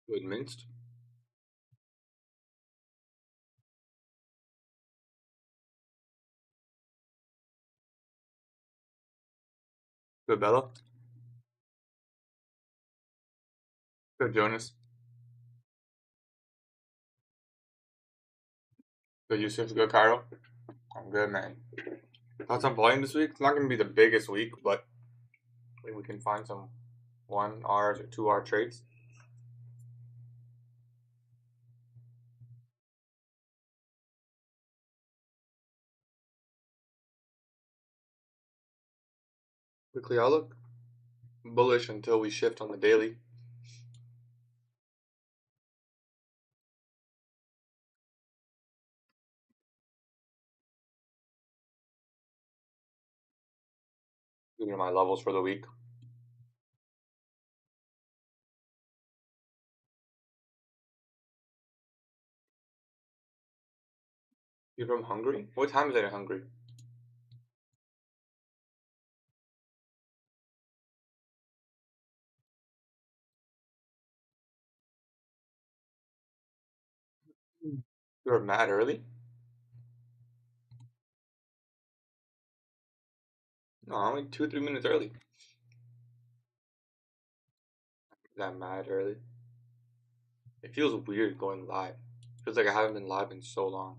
Good minced. Good Bella. Good Jonas. Good Yusuf. Good Cairo. I'm good, man. Thoughts on volume this week? It's not going to be the biggest week, but I think we can find some 1 hour or 2 hour trades. Quickly outlook. Bullish until we shift on the daily. These are my levels for the week. You from Hungary? What time is it in Hungary? You're mad early? No, only 2-3 minutes early. Is that mad early? It feels weird going live. It feels like I haven't been live in so long.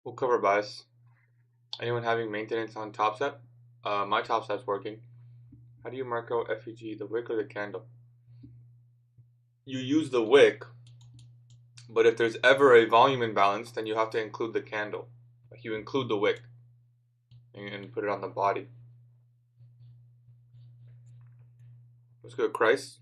We'll cover bias. Anyone having maintenance on Top Step? My Top Step's working. How do you mark out FEG, the wick or the candle? You use the wick, but if there's ever a volume imbalance, then you have to include the candle. Like you include the wick and put it on the body. Let's go, Christ.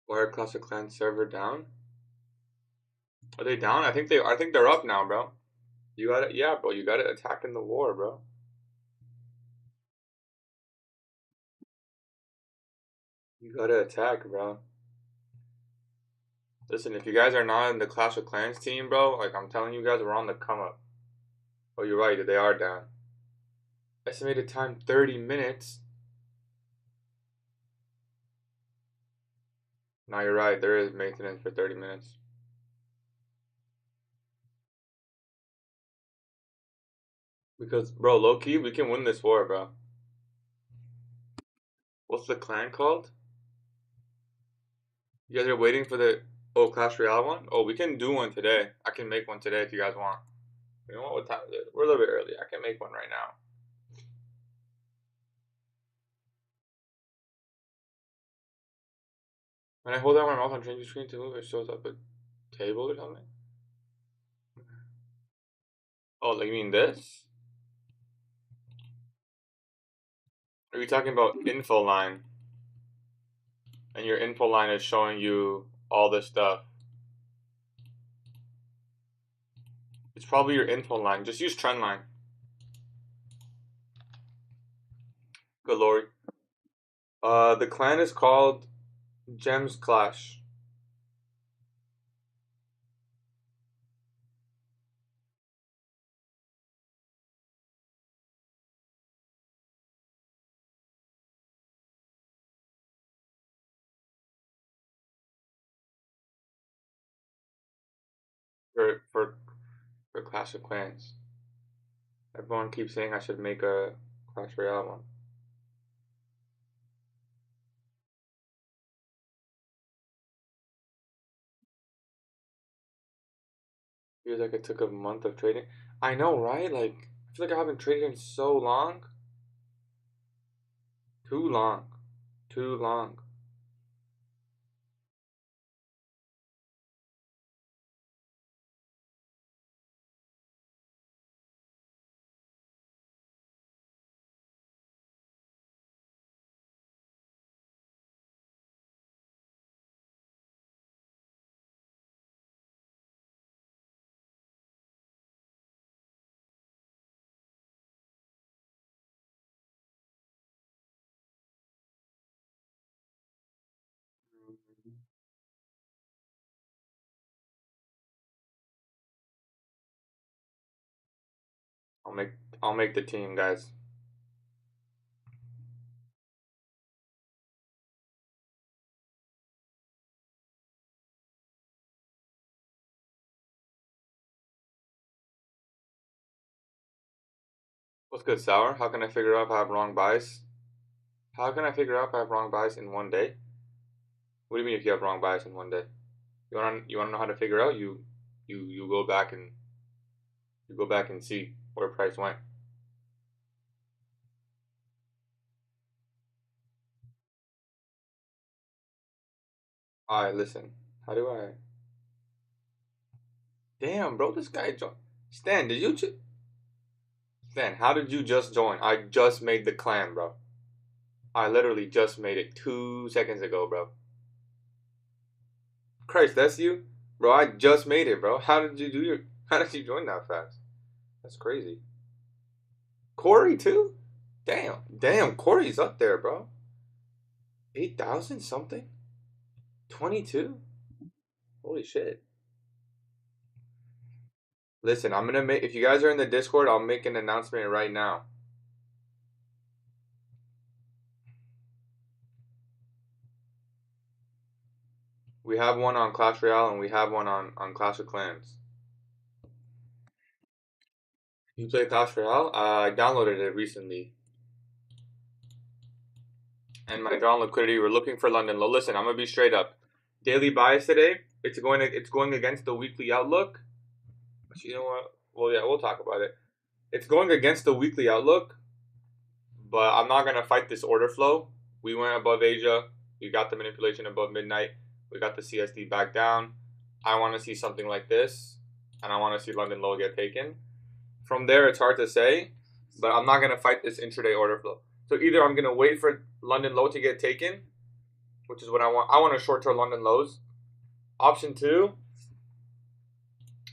Wire Classic Clan server down? Are they down? I think they're up now, bro. You got it, yeah, bro. You got it attacking the war, bro. You gotta attack, bro. Listen, if you guys are not in the Clash of Clans team, bro, like I'm telling you guys, we're on the come up. Oh, you're right, they are down. Estimated time 30 minutes. No, you're right, there is maintenance for 30 minutes. Because, bro, low key, we can win this war, bro. What's the clan called? You guys are waiting for the Clash Royale one? Oh, we can do one today. I can make one today if you guys want. You know what time is it? We're a little bit early. I can make one right now. When I hold down my mouse on changing screen to move, it shows up a table or something. Oh, like you mean this? Are you talking about info line? And your info line is showing you all this stuff. It's probably your info line. Just use trend line. Good lord. The clan is called Gems Clash. For Clash of Clans. Everyone keeps saying I should make a Clash Royale one. Feels like it took a month of trading. I know, right? Like, I feel like I haven't traded in so long. Too long. Too long. I'll make the team, guys. What's good, Sour? How can I figure out if I have wrong bias? How can I figure out if I have wrong bias in one day? What do you mean if you have wrong bias in one day? You wanna know how to figure out? You go back and see where price went. Alright, listen. How do I? Damn, bro, this guy joined. Stan, did you? Stan, how did you just join? I just made the clan, bro. I literally just made it 2 seconds ago, bro. Christ, that's you, bro. I just made it, bro. How did you do your? How did you join that fast? That's crazy. Corey too? Damn, Corey's up there, bro. 8,000 something? 22? Holy shit. Listen, I'm gonna make, if you guys are in the Discord, I'll make an announcement right now. We have one on Clash Royale and we have one on Clash of Clans. You play Clash Royale? I downloaded it recently. And my drawn liquidity, we're looking for London low. Listen, I'm gonna be straight up. Daily bias today, it's going against the weekly outlook. But you know what? Well, yeah, we'll talk about it. It's going against the weekly outlook, but I'm not gonna fight this order flow. We went above Asia. We got the manipulation above midnight. We got the CSD back down. I want to see something like this, and I want to see London low get taken. From there, it's hard to say, but I'm not gonna fight this intraday order flow. So either I'm gonna wait for London low to get taken, which is what I want. I want to short term London lows. Option 2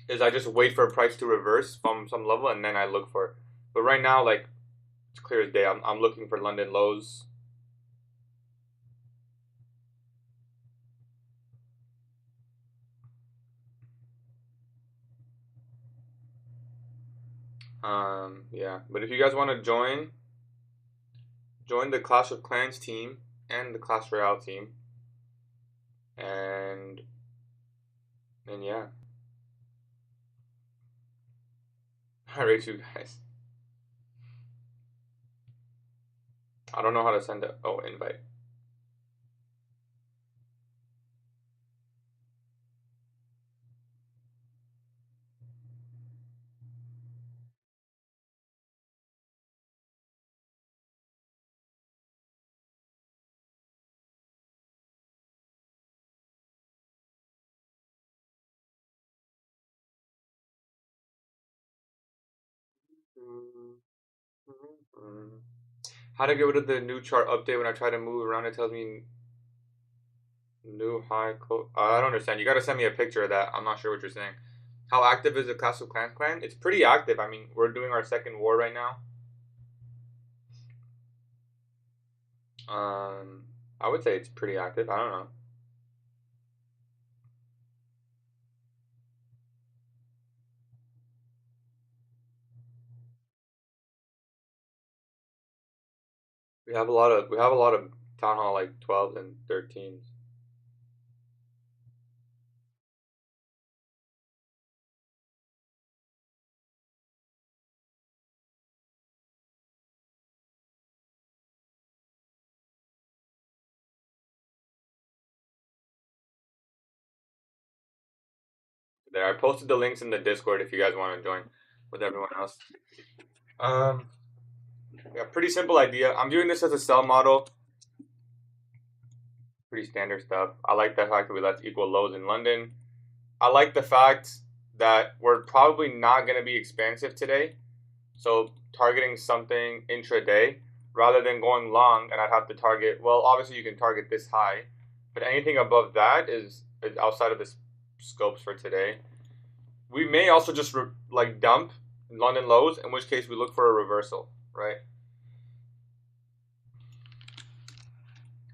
is I just wait for a price to reverse from some level and then I look for it. But right now, like, it's clear as day. I'm looking for London lows. Yeah. But if you guys want to join the Clash of Clans team and the Clash Royale team, and yeah. I rate you guys. I don't know how to send it. Oh, invite. How to get rid of the new chart update when I try to move around? It tells me new high close. I don't understand. You got to send me a picture of that. I'm not sure what you're saying. How active is the Clash of Clans clan? It's pretty active. I mean, we're doing our second war right now. I would say it's pretty active. I don't know. We have a lot of town hall like 12s and 13s. There, I posted the links in the Discord if you guys want to join with everyone else. Yeah, pretty simple idea. I'm doing this as a sell model. Pretty standard stuff. I like the fact that we left equal lows in London. I like the fact that we're probably not going to be expansive today. So targeting something intraday rather than going long, and I'd have to target, well, obviously you can target this high, but anything above that is outside of the scopes for today. We may also just like dump London lows, in which case we look for a reversal, right?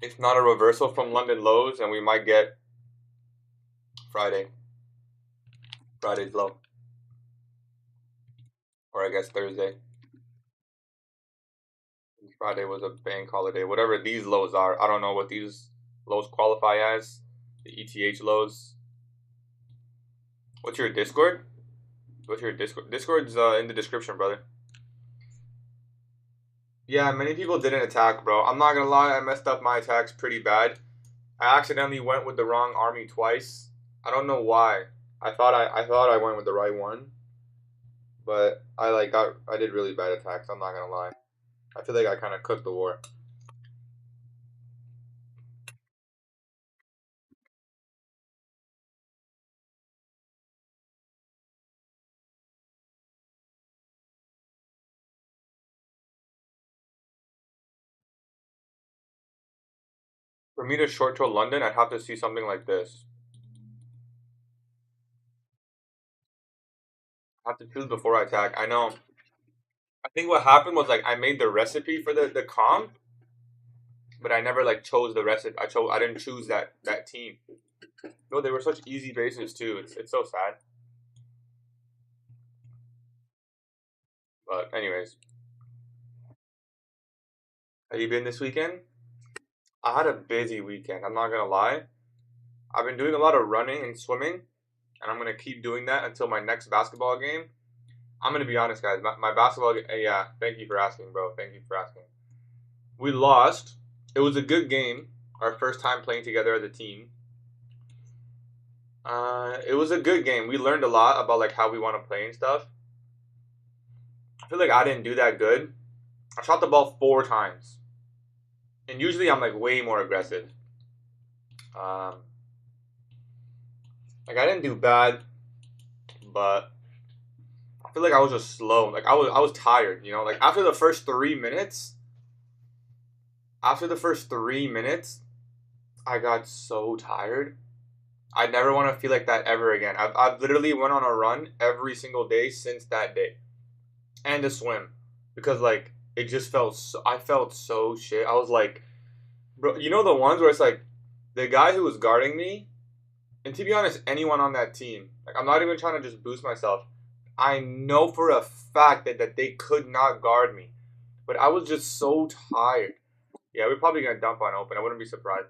It's not a reversal from London lows, and we might get Friday's low. Or I guess Thursday. Friday was a bank holiday. Whatever these lows are, I don't know what these lows qualify as. The ETH lows. What's your Discord? What's your Discord? Discord's in the description, brother. Yeah, many people didn't attack, bro. I'm not gonna lie, I messed up my attacks pretty bad. I accidentally went with the wrong army twice. I don't know why. I thought I went with the right one, but I did really bad attacks. I'm not gonna lie. I feel like I kind of cooked the war. For me to short to London, I'd have to see something like this. I have to choose before I attack. I know. I think what happened was like I made the recipe for the comp, but I never like chose the recipe. I didn't choose that team. No, they were such easy bases too. It's so sad. But anyways, have you been this weekend? I had a busy weekend. I'm not gonna lie. I've been doing a lot of running and swimming, and I'm gonna keep doing that until my next basketball game. I'm gonna be honest, guys. My basketball game. Yeah, thank you for asking, bro. Thank you for asking. We lost. It was a good game. Our first time playing together as a team. It was a good game. We learned a lot about like how we want to play and stuff. I feel like I didn't do that good. I shot the ball 4 times, and usually I'm like way more aggressive. Like I didn't do bad, but I feel like I was just slow. Like I was tired. You know, like after the first 3 minutes. After the first 3 minutes, I got so tired. I never want to feel like that ever again. I've literally went on a run every single day since that day, and a swim, because like it just felt so, I felt so shit. I was like, bro, you know the ones where it's like the guy who was guarding me, and to be honest, anyone on that team, like I'm not even trying to just boost myself. I know for a fact that they could not guard me, but I was just so tired. Yeah, we're probably gonna dump on open. I wouldn't be surprised.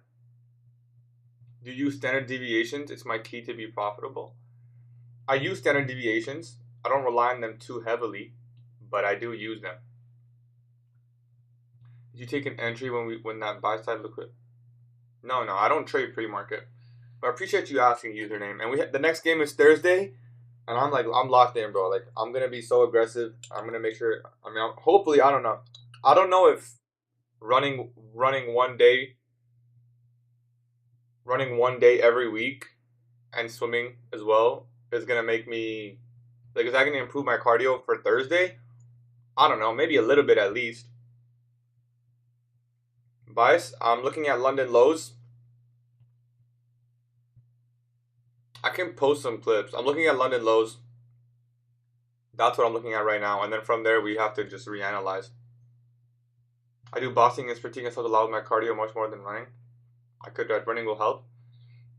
Do you use standard deviations? It's my key to be profitable. I use standard deviations. I don't rely on them too heavily, but I do use them. Did you take an entry when that buy side liquid? No, I don't trade pre-market. But I appreciate you asking, username. And the next game is Thursday, and I'm locked in, bro. Like I'm gonna be so aggressive. I'm gonna make sure. I mean, hopefully, I don't know. I don't know if running one day every week and swimming as well is gonna make me like, is that gonna improve my cardio for Thursday? I don't know, maybe a little bit at least. Bias, I'm looking at London lows. I can post some clips. I'm looking at London lows. That's what I'm looking at right now, and then from there we have to just reanalyze. I do boxing and sprinting and stuff a lot with my cardio much more than running. I could running will help.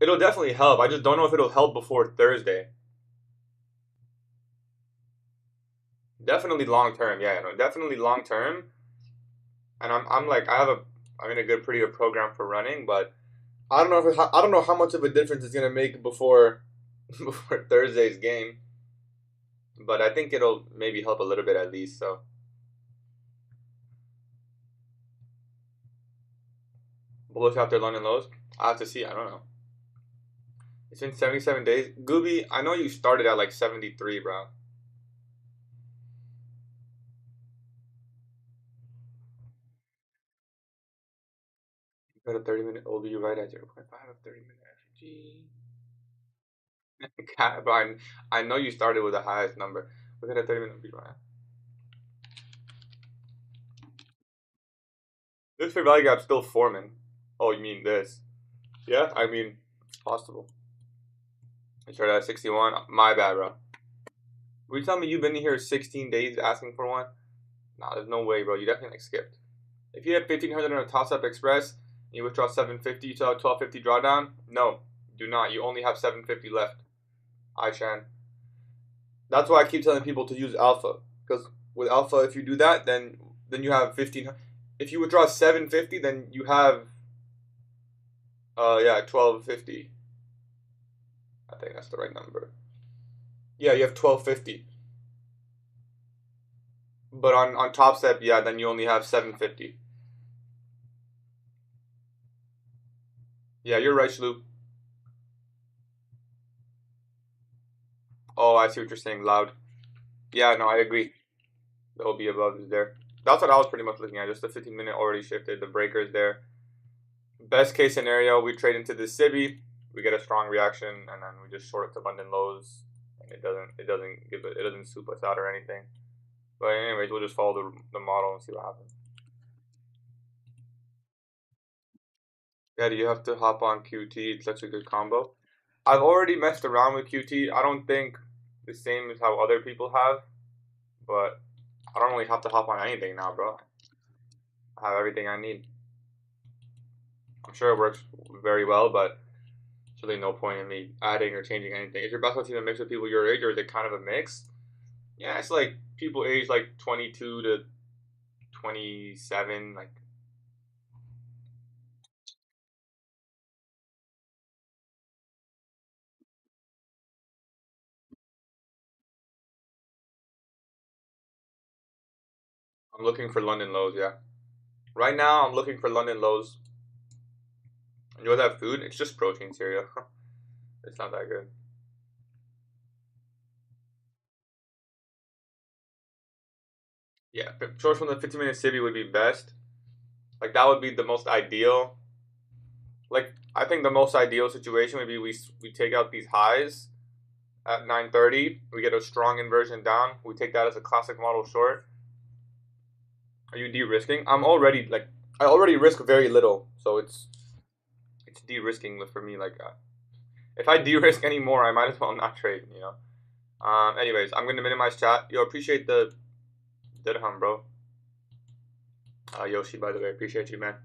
It'll definitely help. I just don't know if it'll help before Thursday. Definitely long term, yeah, no, definitely long term. And I'm like I'm in a pretty good program for running, but I don't know I don't know how much of a difference it's gonna make before before Thursday's game. But I think it'll maybe help a little bit at least. So bullish after London lows. I have to see. I don't know. It's been 77 days. Gooby, I know you started at like 73, bro. You got a 30-minute OBU right at 0.5 of 30-minute FG. Bro, I know you started with the highest number. Look at a 30-minute OBU right. This fair value gap's still forming. Oh, you mean this? Yeah, I mean, it's possible. I started at 61. My bad, bro. Were you telling me you've been here 16 days asking for one? Nah, there's no way, bro. You definitely like skipped. If you have 1500 on a Toss Up Express and you withdraw 750, you still have 1250 drawdown? No, do not. You only have 750 left. Chan. That's why I keep telling people to use Alpha. Because with alpha, if you do that, then you have 15. If you withdraw 750, then you have yeah, 1250. I think that's the right number. Yeah, you have 1250. But on Top Step, yeah, then you only have 750. Yeah, you're right, Shloop. Oh, I see what you're saying, loud. Yeah, no, I agree. The OB above is there. That's what I was pretty much looking at. Just the 15-minute already shifted. The breaker is there. Best case scenario, we trade into this SIBI. We get a strong reaction, and then we just short it to London lows, and it doesn't soup us out or anything. But anyways, we'll just follow the model and see what happens. Yeah, do you have to hop on QT? It's such a good combo. I've already messed around with QT. I don't think the same as how other people have, but I don't really have to hop on anything now, bro. I have everything I need. I'm sure it works very well, but there's really no point in me adding or changing anything. Is your basketball team a mix of people your age, or is it kind of a mix? Yeah, it's like people aged like 22 to 27. Like, I'm looking for London lows, yeah. Right now, I'm looking for London lows. And you want that food? It's just protein cereal. It's not that good. Yeah, shorts from the 15-minute Civi would be best. Like, that would be the most ideal. Like, I think the most ideal situation would be we take out these highs at 9:30. We get a strong inversion down. We take that as a classic model short. Are you de-risking? I already risk very little, so it's de-risking for me. Like, if I de-risk any more, I might as well not trade. You know. Anyways, I'm gonna minimize chat. Yo, appreciate the dirham, bro. Yoshi, by the way, appreciate you, man.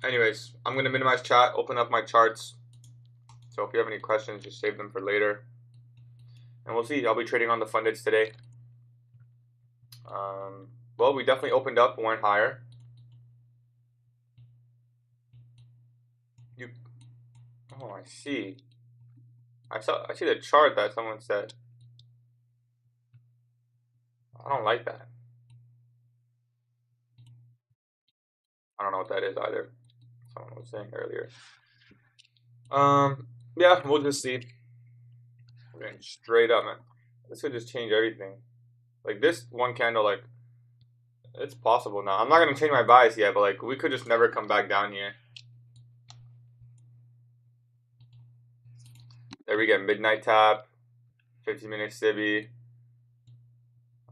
Anyways, I'm gonna minimize chat, open up my charts. So if you have any questions, just save them for later. And we'll see. I'll be trading on the fundeds today. Well, we definitely opened up, went higher. Oh, I see. I see the chart that someone said. I don't like that. I don't know what that is either. Someone was saying earlier. Yeah, we'll just see. We're going straight up, man. This could just change everything. Like this one candle, like it's possible now. I'm not gonna change my bias yet, but like we could just never come back down here. There we get midnight tap, 15-minute Cibi.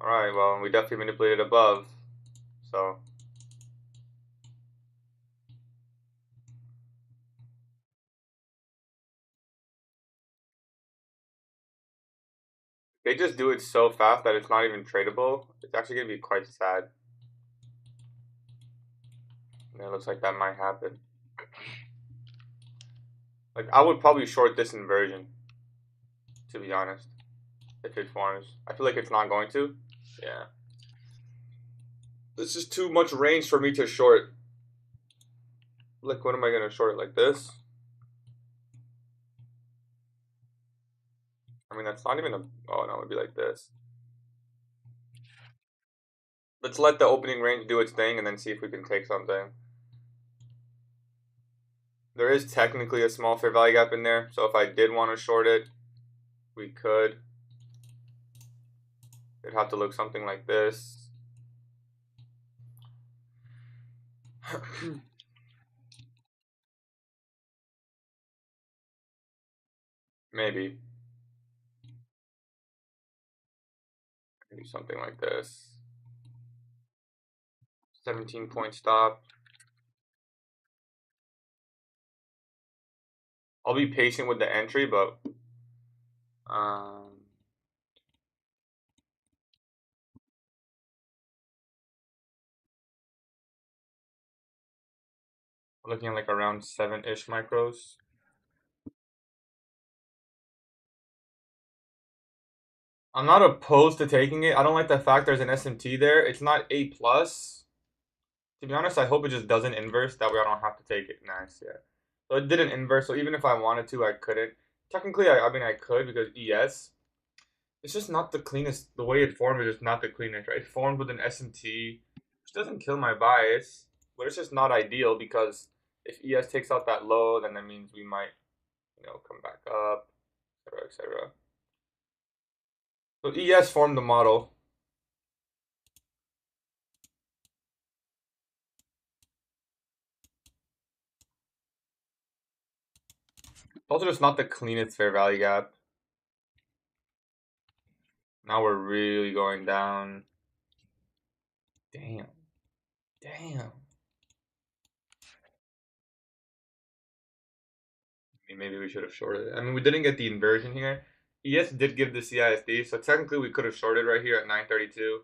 Alright, well, we definitely manipulated above. So they just do it so fast that it's not even tradable. It's actually gonna be quite sad. And it looks like that might happen. Like I would probably short this inversion, to be honest, if it forms. I feel like it's not going to. Yeah. This is too much range for me to short. Like, what am I gonna short like this? I mean, that's not even a. Oh no, it'd be like this. Let's let the opening range do its thing and then see if we can take something. There is technically a small fair value gap in there, so if I did want to short it, we could. It'd have to look something like this. Maybe something like this. 17-point stop. I'll be patient with the entry, but looking at like around 7-ish micros. I'm not opposed to taking it. I don't like the fact there's an SMT there. It's not A plus. To be honest, I hope it just doesn't inverse. That way I don't have to take it. Nice, yeah. So it didn't inverse. So even if I wanted to, I couldn't. Technically, I mean I could because ES. It's just not the cleanest. The way it formed is just not the cleanest, right? It formed with an SMT, which doesn't kill my bias, but it's just not ideal because if ES takes out that low, then that means we might, come back up, etc., etc. So ES formed the model. Also, just not the cleanest fair value gap. Now we're really going down. Damn. Damn. Maybe we should have shorted it. I mean, we didn't get the inversion here. ES did give the CISD, so technically we could have shorted right here at 932.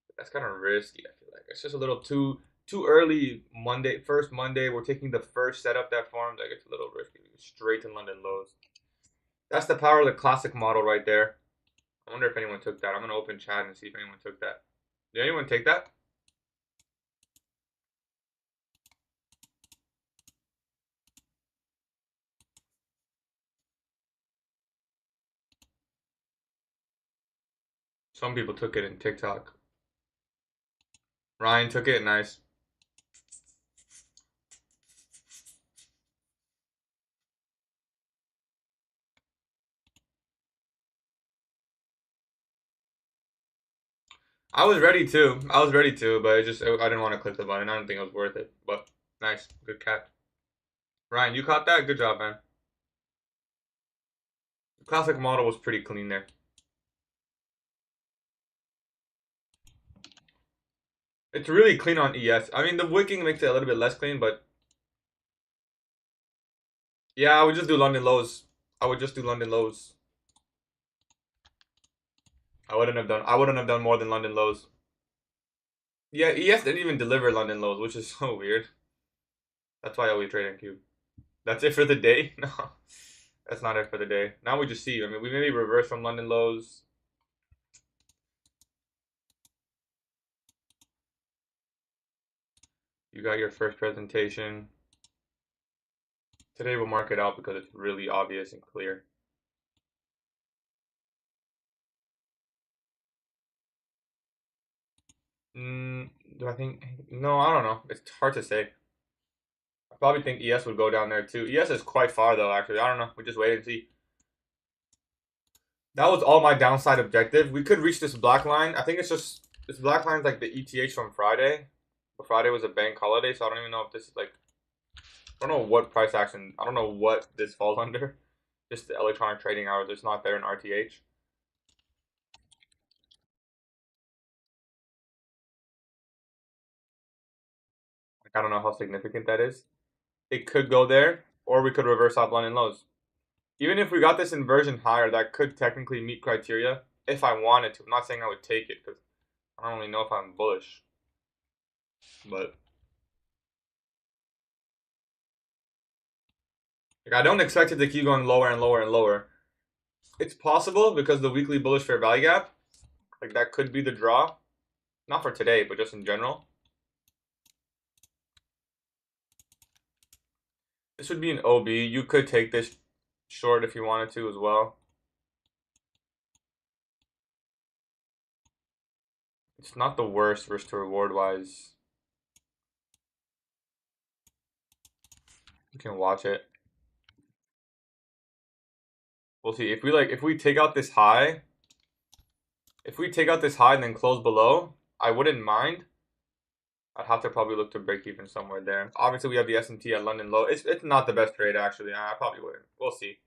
But that's kind of risky, I feel like. It's just a little too early Monday. First Monday, we're taking the first setup that formed. Like, it's a little risky. Straight to London lows. That's the power of the classic model right there. I wonder if anyone took that. I'm going to open chat and see if anyone took that. Did anyone take that? Some people took it in TikTok. Ryan took it. Nice. I was ready to. But I didn't want to click the button. I don't think it was worth it. But nice. Good catch. Ryan, you caught that? Good job, man. The classic model was pretty clean there. It's really clean on ES. I mean, the wicking makes it a little bit less clean, but yeah, I would just do London lows. I would just do London lows. I wouldn't have done more than London lows. Yeah, ES didn't even deliver London lows, which is so weird. That's why I always trade in Cube. That's it for the day? No. That's not it for the day. Now we just see. I mean, we maybe reverse from London lows. You got your first presentation. Today we'll mark it out because it's really obvious and clear. Do I think? No, I don't know. It's hard to say. I probably think ES would go down there too. ES is quite far though, actually. I don't know. We just wait and see. That was all my downside objective. We could reach this black line. I think it's just this black line's like the ETH from Friday. But Friday was a bank holiday, so I don't even know if this is like I don't know what price action. I don't know what this falls under. Just the electronic trading hours. It's not there in RTH. Like, I don't know how significant that is. It could go there, or we could reverse off London lows. Even if we got this inversion higher, that could technically meet criteria if I wanted to. I'm not saying I would take it because I don't really know if I'm bullish. But like, I don't expect it to keep going lower and lower and lower. It's possible because the weekly bullish fair value gap, like that could be the draw. Not for today, but just in general. This would be an OB. You could take this short if you wanted to as well. It's not the worst risk to reward wise. You can watch it. We'll see. If we take out this high, and then close below, I wouldn't mind. I'd have to probably look to break even somewhere there. Obviously, we have the S&T at London low. It's not the best trade actually. I probably wouldn't. We'll see.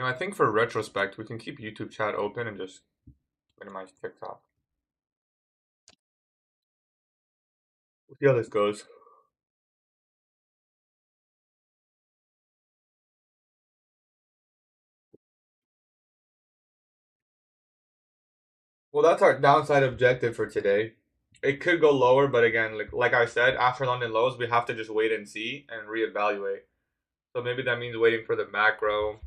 I think for retrospect, we can keep YouTube chat open and just minimize TikTok. We'll see how this goes. Well, that's our downside objective for today. it could go lower, but again, like I said, after London lows, we have to just wait and see and reevaluate. So maybe that means waiting for the macro.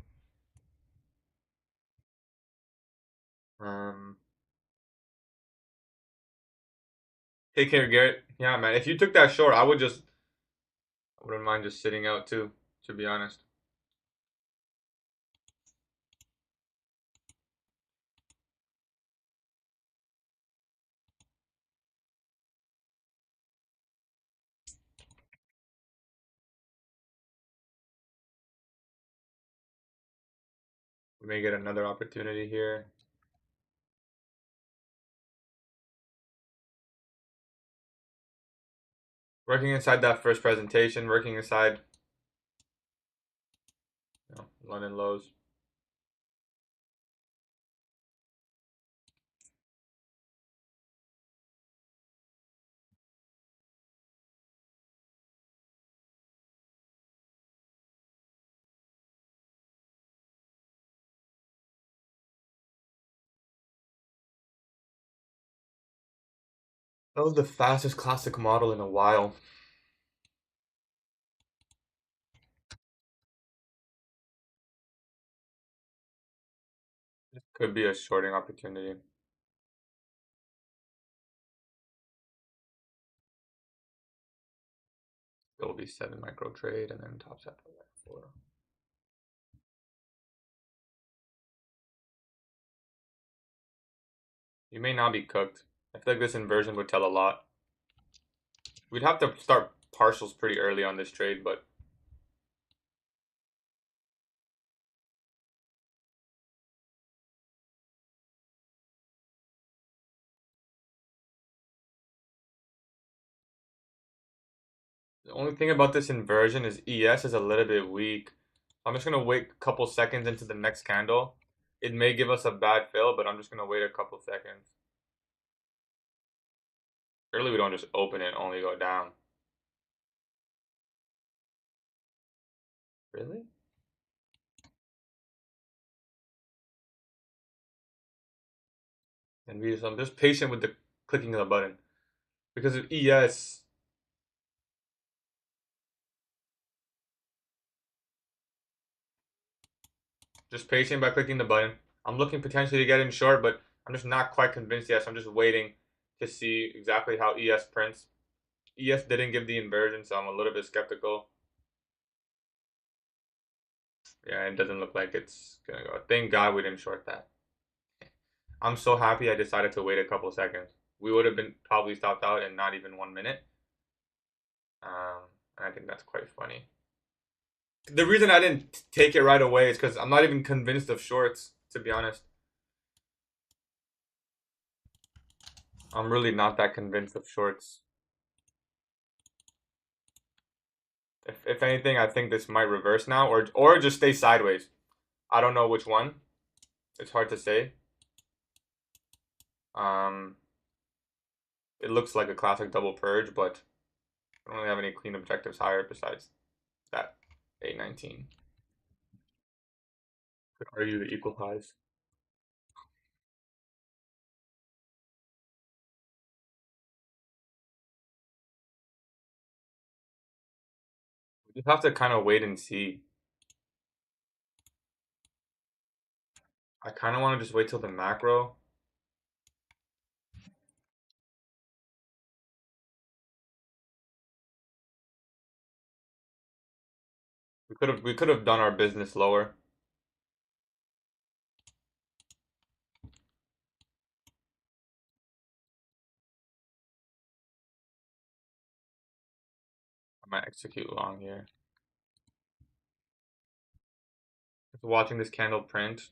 Um, Take care, Garrett. Yeah, man. If you took that short, I wouldn't mind just sitting out too, to be honest. We may get another opportunity here. Working inside that first presentation, working inside, London lows. That was the fastest classic model in a while. This could be a shorting opportunity. It will be 7 micro trade and then tops up at 4. You may not be cooked. I feel like this inversion would tell a lot. We'd have to start partials pretty early on this trade, but the only thing about this inversion is ES is a little bit weak. I'm just gonna wait a couple seconds into the next candle. It may give us a bad fill, but I'm just gonna wait a couple seconds. Surely we don't just open it, only go down. Really? And I'm just patient with the clicking of the button. Because of ES, just patient by clicking the button. I'm looking potentially to get in short, but I'm just not quite convinced yet, so I'm just waiting to see exactly how ES prints. ES didn't give the inversion, so I'm a little bit skeptical. Yeah, it doesn't look like it's gonna go. Thank God we didn't short that. I'm so happy I decided to wait a couple seconds. We would have been probably stopped out in not even 1 minute. And I think that's quite funny. The reason I didn't take it right away is because I'm not even convinced of shorts, to be honest. I'm really not that convinced of shorts. If anything, I think this might reverse now, or just stay sideways. I don't know which one. It's hard to say. Um, it looks like a classic double purge, but I don't really have any clean objectives higher besides that 819. Could argue the equal highs. We just have to kind of wait and see. I kind of want to just wait till the macro. We could have done our business lower. I might execute long here. Just watching this candle print.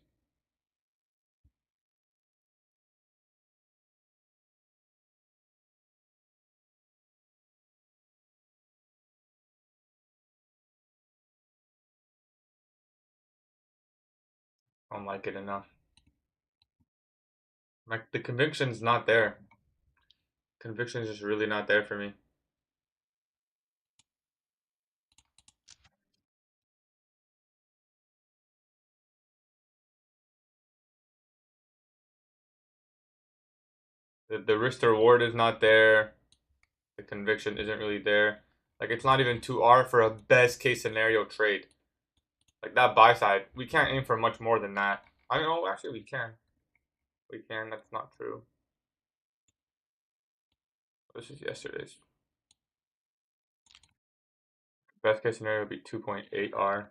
I don't like it enough. Like the conviction's not there. Conviction is just really not there for me. The risk to reward is not there. The conviction isn't really there. Like, it's not even 2R for a best case scenario trade. Like, that buy side, we can't aim for much more than that. I know, actually we can. We can, that's not true. This is yesterday's. Best case scenario would be 2.8R.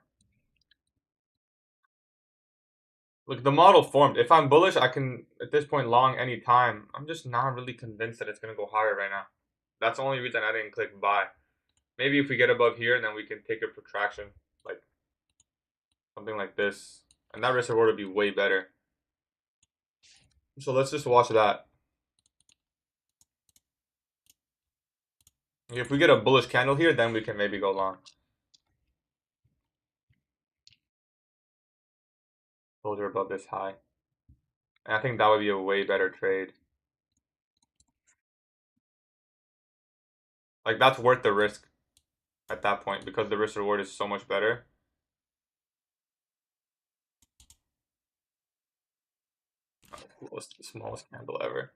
Look, the model formed. If I'm bullish, I can, at this point, long any time. I'm just not really convinced that it's going to go higher right now. That's the only reason I didn't click buy. Maybe if we get above here, then we can take a protraction. Like, something like this. And that risk reward would be way better. So let's just watch that. If we get a bullish candle here, then we can maybe go long. Those are above this high. And I think that would be a way better trade. Like, that's worth the risk at that point because the risk reward is so much better. The smallest candle ever.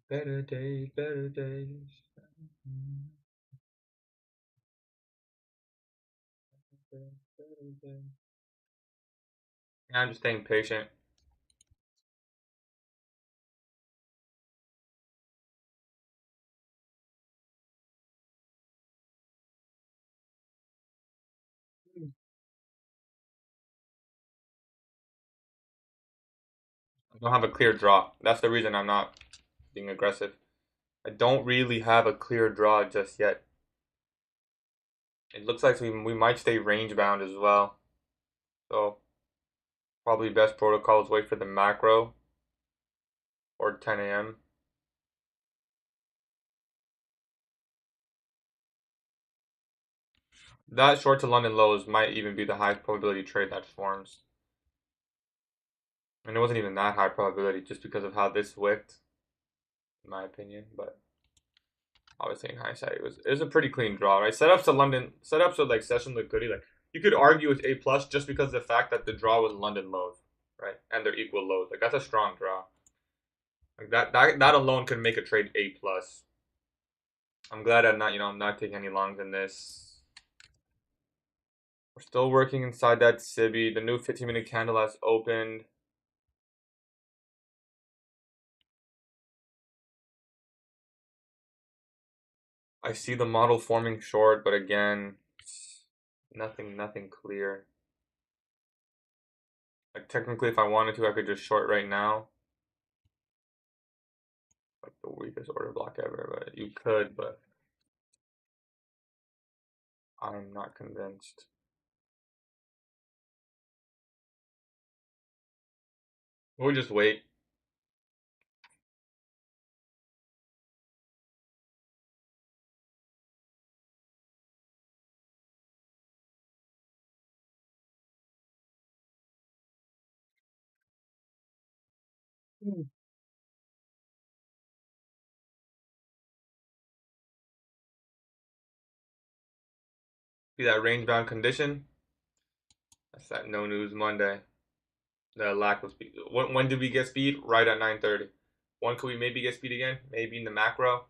Better days, better days. I'm just staying patient. I don't have a clear draw. That's the reason I'm not being aggressive. I don't really have a clear draw just yet. It looks like we might stay range bound as well. So probably best protocol is wait for the macro or 10 a.m. That short to London lows might even be the highest probability trade that forms. And it wasn't even that high probability just because of how this wicked, in my opinion. But obviously in hindsight, it was a pretty clean draw, right? Setups to London, setups with like session liquidity, like you could argue it's A+ just because of the fact that the draw was London lows, right? And they're equal lows. Like that's a strong draw. Like that alone could make a trade A+. I'm glad I'm not taking any longs in this. We're still working inside that SIBI. The new 15-minute candle has opened. I see the model forming short, but again, nothing clear. Like technically, if I wanted to, I could just short right now. Like the weakest order block ever, but you could, but I'm not convinced. We'll just wait. See that range bound condition? That's that no news Monday. The lack of speed. When did we get speed? Right at 9:30. When could we maybe get speed again? Maybe in the macro.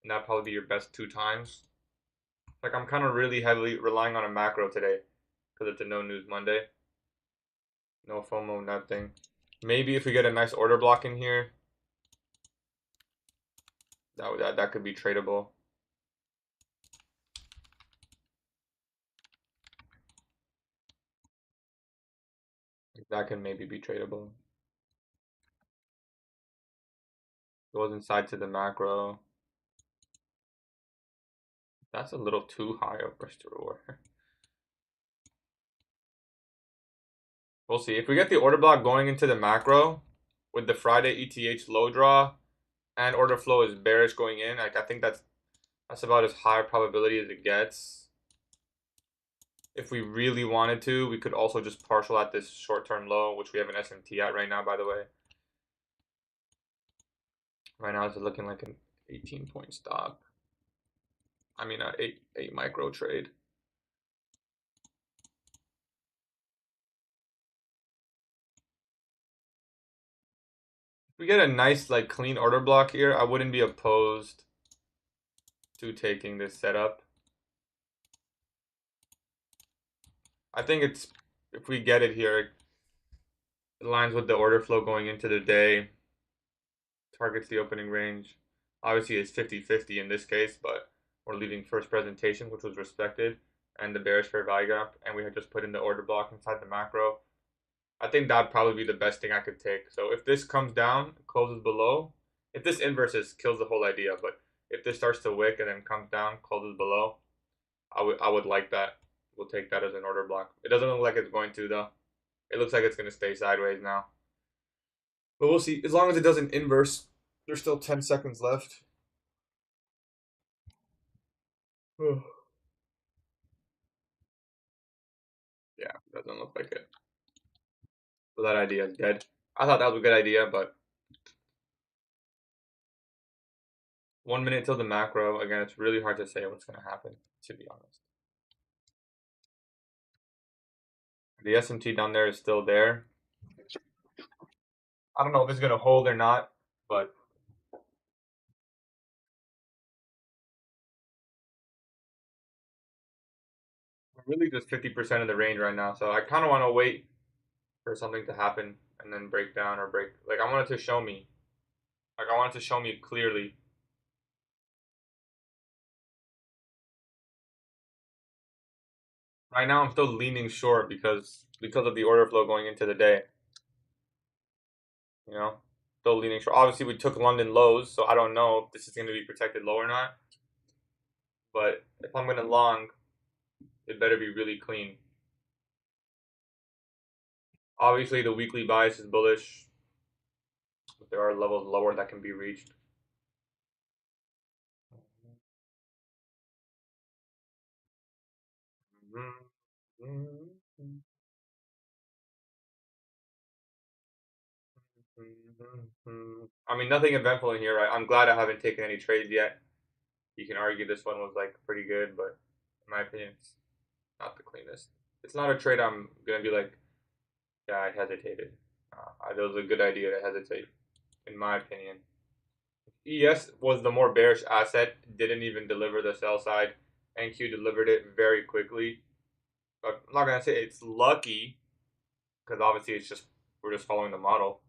And that'd probably be your best 2 times. Like I'm kind of really heavily relying on a macro today because it's a no news Monday. No FOMO, nothing. Maybe if we get a nice order block in here, that could be tradable. That can maybe be tradable. Goes inside to the macro. That's a little too high of risk to reward. We'll see. If we get the order block going into the macro with the Friday ETH low draw and order flow is bearish going in, like I think that's about as high probability as it gets. if we really wanted to, we could also just partial at this short-term low, which we have an SMT at right now, by the way. Right now it's looking like an 18-point stop. I mean, a 8 micro trade. If we get a nice, like, clean order block here, I wouldn't be opposed to taking this setup. I think it's, if we get it here, it aligns with the order flow going into the day, targets the opening range. Obviously, it's 50-50 in this case, but we're leaving first presentation, which was respected, and the bearish fair value gap, and we had just put in the order block inside the macro. I think that'd probably be the best thing I could take. So if this comes down, closes below, if this inverses, kills the whole idea, but if this starts to wick and then comes down, closes below, I would like that. We'll take that as an order block. It doesn't look like it's going to, though. It looks like it's going to stay sideways now. But we'll see. As long as it doesn't inverse, there's still 10 seconds left. Yeah, doesn't look like it. So that idea is dead. I thought that was a good idea, but 1 minute till the macro. Again, it's really hard to say what's going to happen, to be honest. The SMT down there is still there. I don't know if it's going to hold or not, but we're really just 50% of the range right now. So I kind of want to wait for something to happen and then break down or break. Like, I want it to show me. Like, I want it to show me clearly. Right now, I'm still leaning short because of the order flow going into the day. You know, still leaning short. Obviously, we took London lows, so I don't know if this is going to be protected low or not. But if I'm going to long, it better be really clean. Obviously, the weekly bias is bullish, but there are levels lower that can be reached. I mean, nothing eventful in here, right? I'm glad I haven't taken any trades yet. You can argue this one was like pretty good, but in my opinion, it's not the cleanest. It's not a trade I'm gonna be like, yeah, I hesitated. That was a good idea to hesitate, in my opinion. ES was the more bearish asset, didn't even deliver the sell side. NQ delivered it very quickly. But I'm not gonna say it's lucky, because obviously it's just we're just following the model.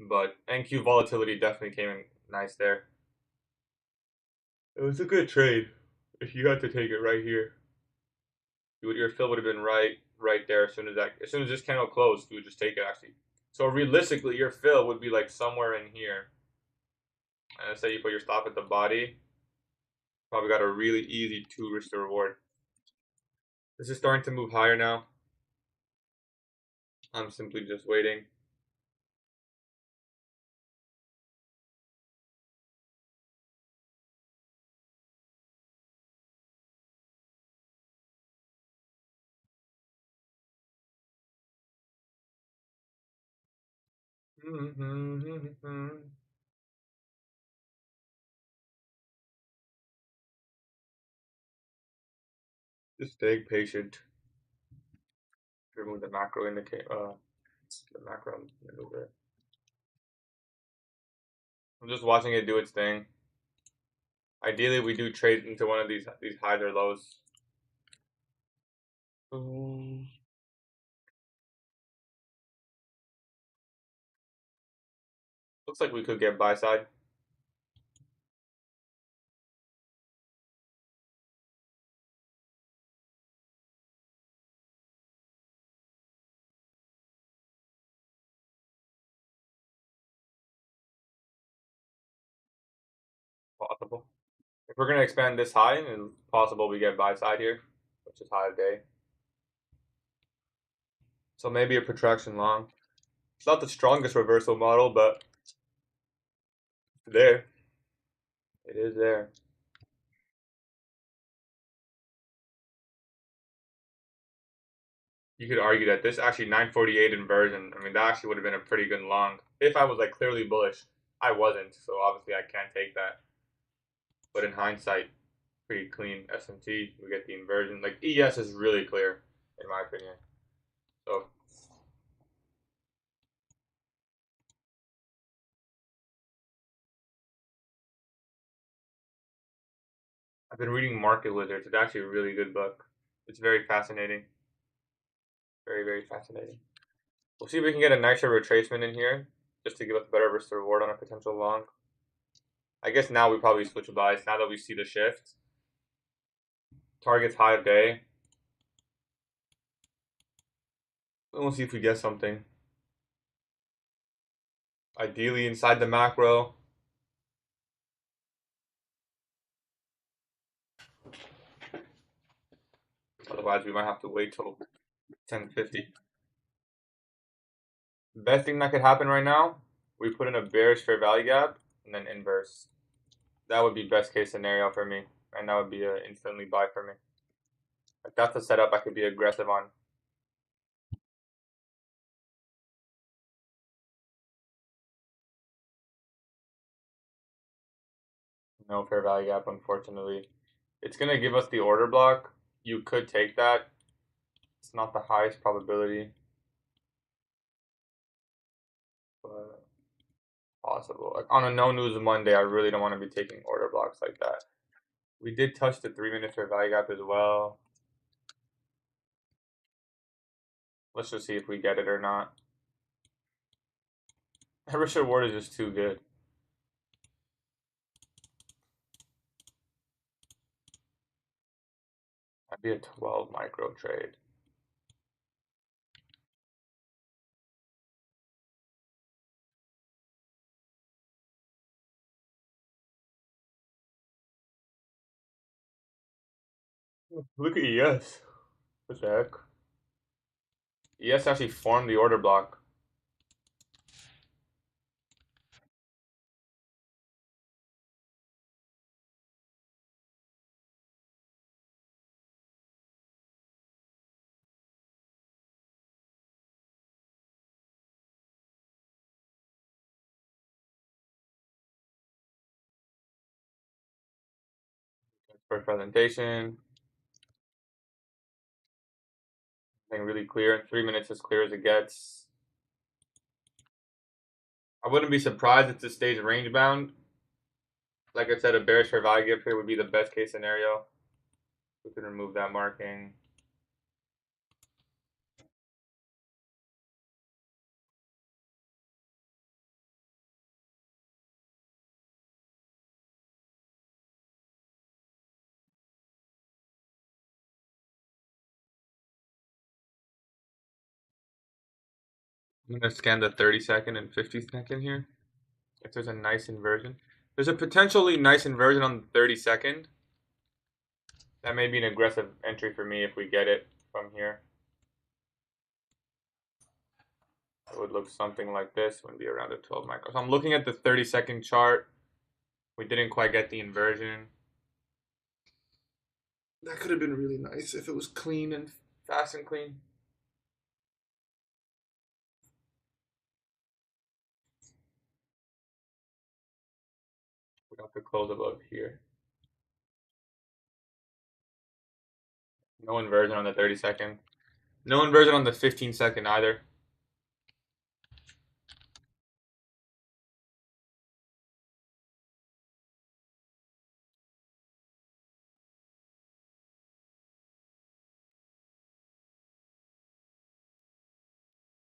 But NQ volatility definitely came in nice there. It was a good trade. If you had to take it right here, your fill would have been right there. As soon as this candle closed, you would just take it actually. So realistically, your fill would be like somewhere in here. And let's say you put your stop at the body, probably got a really easy 2 risk to reward. This is starting to move higher now. I'm simply just waiting. Just staying patient. Remove the macro indicator. The macro maneuver. I'm just watching it do its thing. Ideally, we do trade into one of these highs or lows. Looks like we could get buy side. Possible. If we're gonna expand this high, it's possible we get buy side here, which is high of day. So maybe a protraction long. It's not the strongest reversal model, but there. It is there. You could argue that this actually 948 inversion, I mean, that actually would have been a pretty good long. If I was like clearly bullish, I wasn't, so obviously I can't take that. But in hindsight, pretty clean SMT. We get the inversion. Like ES is really clear, in my opinion. So I've been reading Market Wizards. It's actually a really good book. It's very fascinating. Very, very fascinating. We'll see if we can get a nicer retracement in here, just to give us a better risk to reward on a potential long. I guess now we probably switch buys now that we see the shift. Target's high of day. We'll see if we get something. Ideally inside the macro. Otherwise, we might have to wait till 10:50. Best thing that could happen right now, we put in a bearish fair value gap and then inverse. That would be best case scenario for me, and that would be an instantly buy for me. Like that's a setup I could be aggressive on. No fair value gap, unfortunately. It's gonna give us the order block. You could take that. It's not the highest probability, but possible. Like on a no news Monday, I really don't want to be taking order blocks like that. We did touch the 3-minute fair value gap as well. Let's just see if we get it or not. Risk reward is just too good. That'd be a 12 micro trade. Look at ES. What the heck? ES actually formed the order block. First presentation. Thing really clear. In 3 minutes, as clear as it gets. I wouldn't be surprised if this stays range bound. Like I said, a bearish fair value gap here would be the best case scenario. We can remove that marking. I'm gonna scan the 30-second and 50-second here. If there's a nice inversion. There's a potentially nice inversion on the 30-second. That may be an aggressive entry for me if we get it from here. It would look something like this. Would be around a 12 micro. So I'm looking at the 30-second chart. We didn't quite get the inversion. That could have been really nice if it was clean and fast and clean. We got the close above here. No inversion on the 30-second. No inversion on the 15-second either.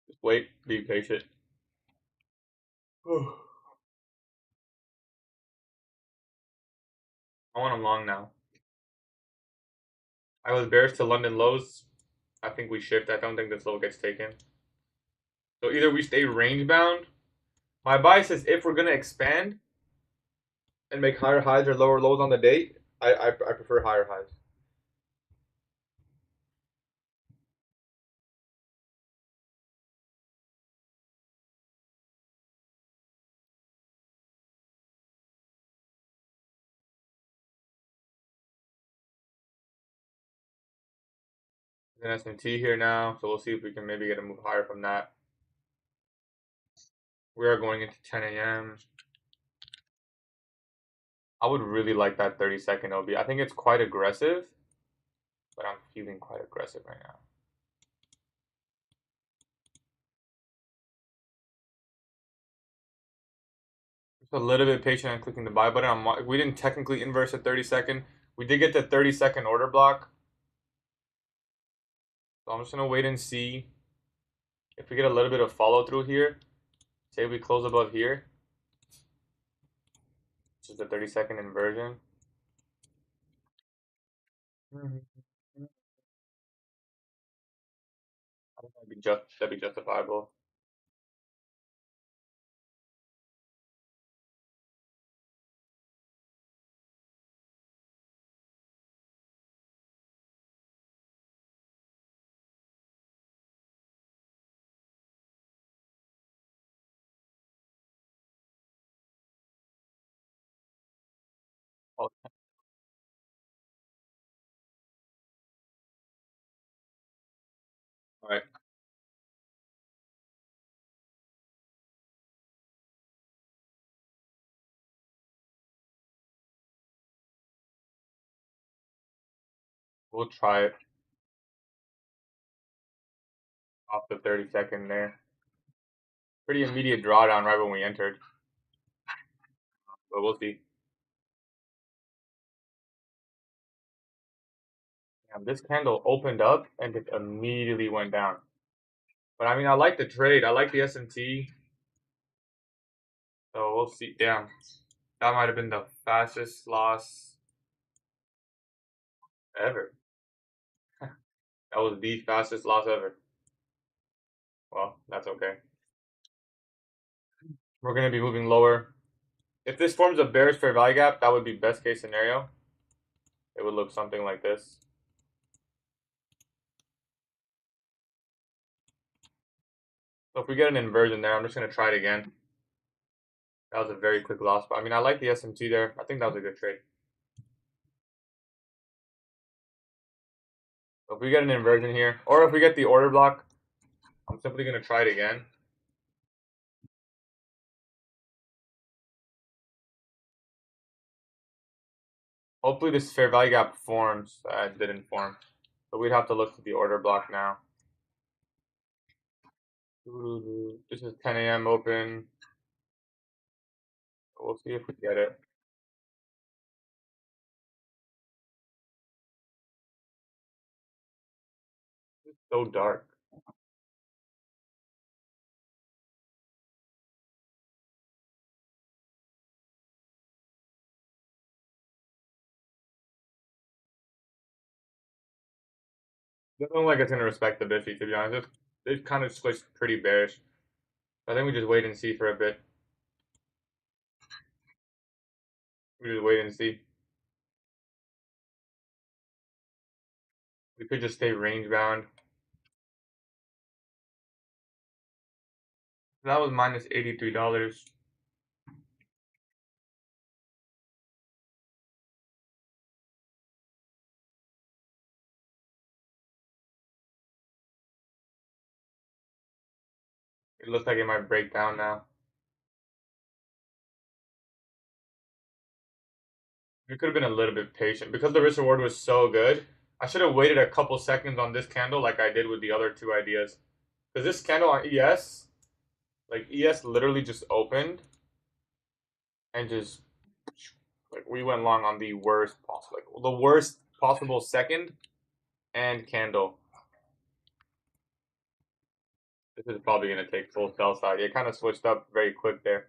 Just wait, be patient. I want them long now. I was bearish to London lows. I think we shift. I don't think this low gets taken. So either we stay range bound. My bias is if we're gonna expand and make higher highs or lower lows on the date, I prefer higher highs. An S&T here now, so we'll see if we can maybe get a move higher from that. We are going into 10 a.m. I would really like that 30-second OB. I think it's quite aggressive, but I'm feeling quite aggressive right now. Just a little bit patient on clicking the buy button. We didn't technically inverse a 30-second. We did get the 30-second order block. So I'm just going to wait and see if we get a little bit of follow through here. Say we close above here. Which is the 30-second inversion. I think that'd be justifiable. All right. We'll try it off the 30-second there. Pretty immediate drawdown right when we entered. But we'll see. This candle opened up and it immediately went down. But I mean, I like the trade. I like the S&T. So we'll see. Damn. That might have been the fastest loss ever. That was the fastest loss ever. Well, that's okay. We're going to be moving lower. If this forms a bearish fair value gap, that would be best case scenario. It would look something like this. So if we get an inversion there, I'm just going to try it again. That was a very quick loss. But I mean, I like the S&T there. I think that was a good trade. So if we get an inversion here, or if we get the order block, I'm simply going to try it again. Hopefully this fair value gap forms. It didn't form. So we'd have to look at the order block now. This is 10 a.m. open. We'll see if we get it. It's so dark. Doesn't look like it's going to respect the Biffy, to be honest. They've kind of switched pretty bearish. I think we just wait and see for a bit. We just wait and see. We could just stay range bound. That was minus $83. It looks like it might break down now. We could have been a little bit patient. Because the risk reward was so good, I should have waited a couple seconds on this candle like I did with the other two ideas. Because this candle on ES, like ES literally just opened and just, like, we went long on the worst possible, like the worst possible second and candle. This is probably going to take full sell side. It kind of switched up very quick there.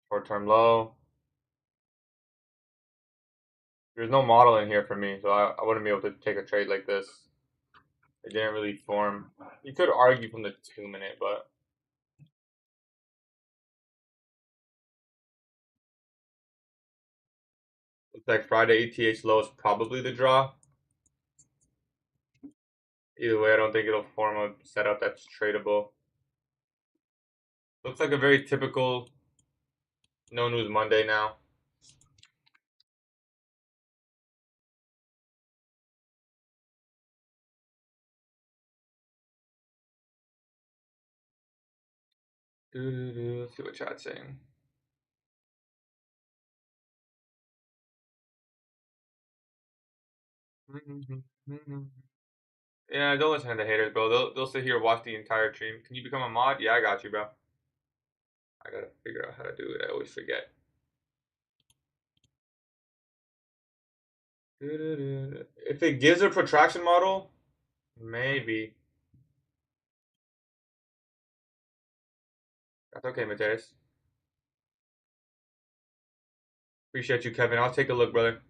Short-term low. There's no model in here for me, so I wouldn't be able to take a trade like this. It didn't really form. You could argue from the 2-minute, but looks like Friday ETH low is probably the draw. Either way, I don't think it'll form a setup that's tradable. Looks like a very typical no news Monday now. Let's see what chat's saying. Yeah, don't listen to the haters, bro. They'll sit here and watch the entire stream. Can you become a mod? Yeah, I got you, bro. I gotta figure out how to do it. I always forget. If it gives a protraction model, maybe. That's okay, Mateus. Appreciate you, Kevin. I'll take a look, brother.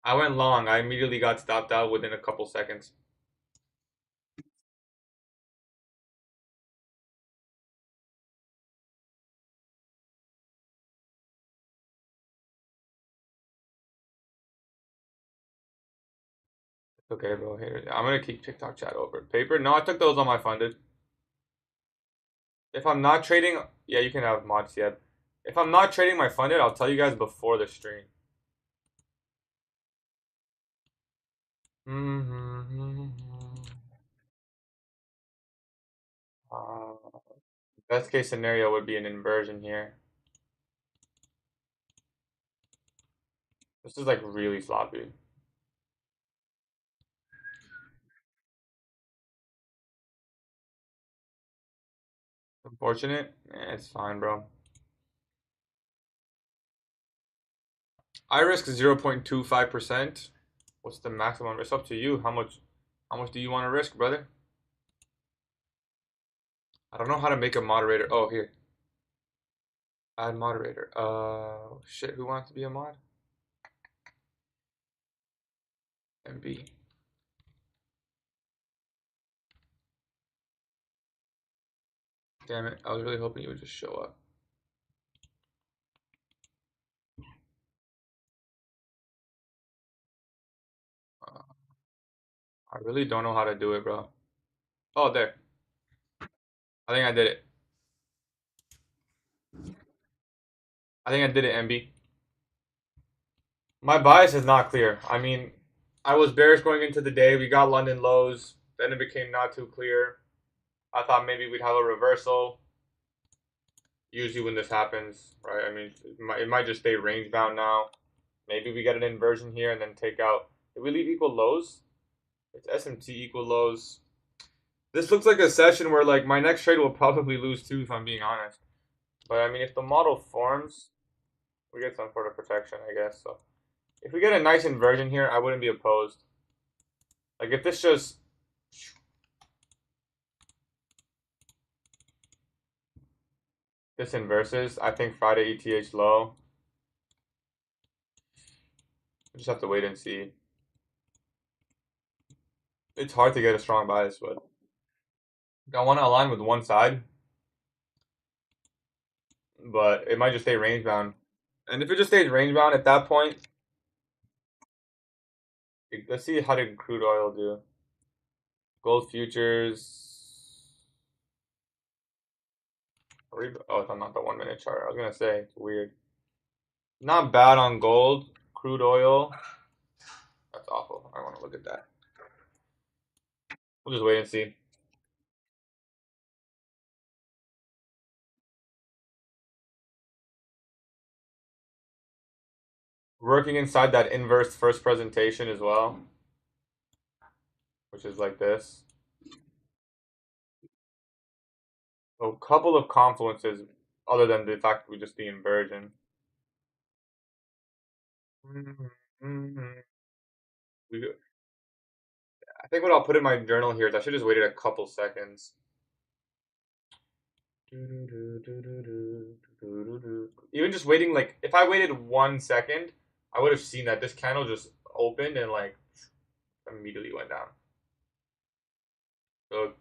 I went long. I immediately got stopped out within a couple seconds. Okay, bro. Here, I'm gonna keep TikTok chat over paper. No, I took those on my funded. If I'm not trading, yeah, you can have mods yet. If I'm not trading my funded, I'll tell you guys before the stream. Uh, Best case scenario would be an inversion here. This is like really sloppy. Unfortunate. It's fine, bro. I risk 0.25%. What's the maximum? It's up to you. How much do you want to risk, brother? I don't know how to make a moderator. Oh, here. Add moderator. Shit, who wants to be a mod? MB. Damn it. I was really hoping you would just show up. I really don't know how to do it, bro. Oh, there. I think I did it. I think I did it, MB. My bias is not clear. I mean, I was bearish going into the day. We got London lows. Then it became not too clear. I thought maybe we'd have a reversal. Usually when this happens, right? I mean, it might just stay range bound now. Maybe we get an inversion here and then take out. If we leave equal lows, it's SMT equal lows. This looks like a session where like my next trade will probably lose too, if I'm being honest. But I mean, if the model forms, we get some sort of protection, I guess. So if we get a nice inversion here, I wouldn't be opposed. Like if this inverses, I think Friday ETH low. We just have to wait and see. It's hard to get a strong bias, but I want to align with one side, but it might just stay range bound. And if it just stays range bound at that point, let's see how did crude oil do. Gold futures. Oh, it's not the 1 minute chart. I was gonna say it's weird. Not bad on gold. Crude oil. That's awful. I want to look at that. We'll just wait and see. Working inside that inverse first presentation as well, which is like this. So a couple of confluences other than the fact we just the inversion. I think what I'll put in my journal here is I should just waited a couple seconds. Even just waiting, like, if I waited 1 second, I would have seen that this candle just opened and, like, immediately went down. So,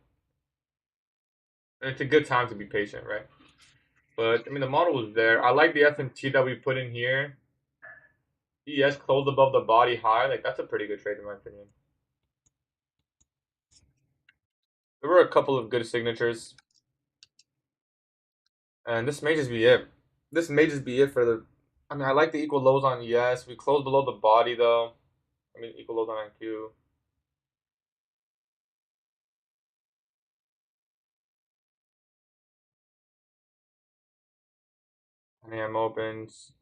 it's a good time to be patient, right? But, I mean, the model was there. I like the F&T that we put in here. ES closed above the body high. Like, that's a pretty good trade in my opinion. There were a couple of good signatures. And this may just be it. This may just be it for the... I mean, I like the equal lows on ES. We closed below the body, though. I mean, equal lows on NQ. 10 a.m. opens.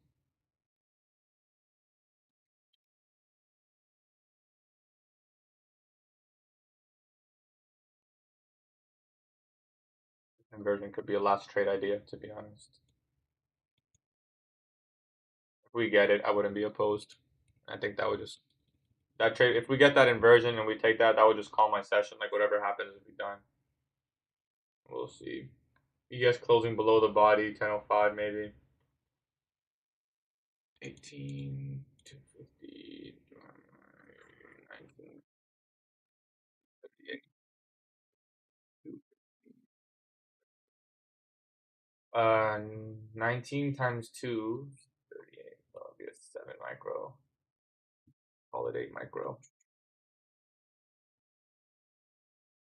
Inversion could be a last trade idea, to be honest. If we get it, I wouldn't be opposed. I think that would just that trade. If we get that inversion and we take that, that would just call my session. Like whatever happens will be done. We'll see. ES closing below the body, 10:05 maybe. 18, 250, 19, 58. 19 times 2, 38. So it'll be a 7 micro. Call it 8 micro.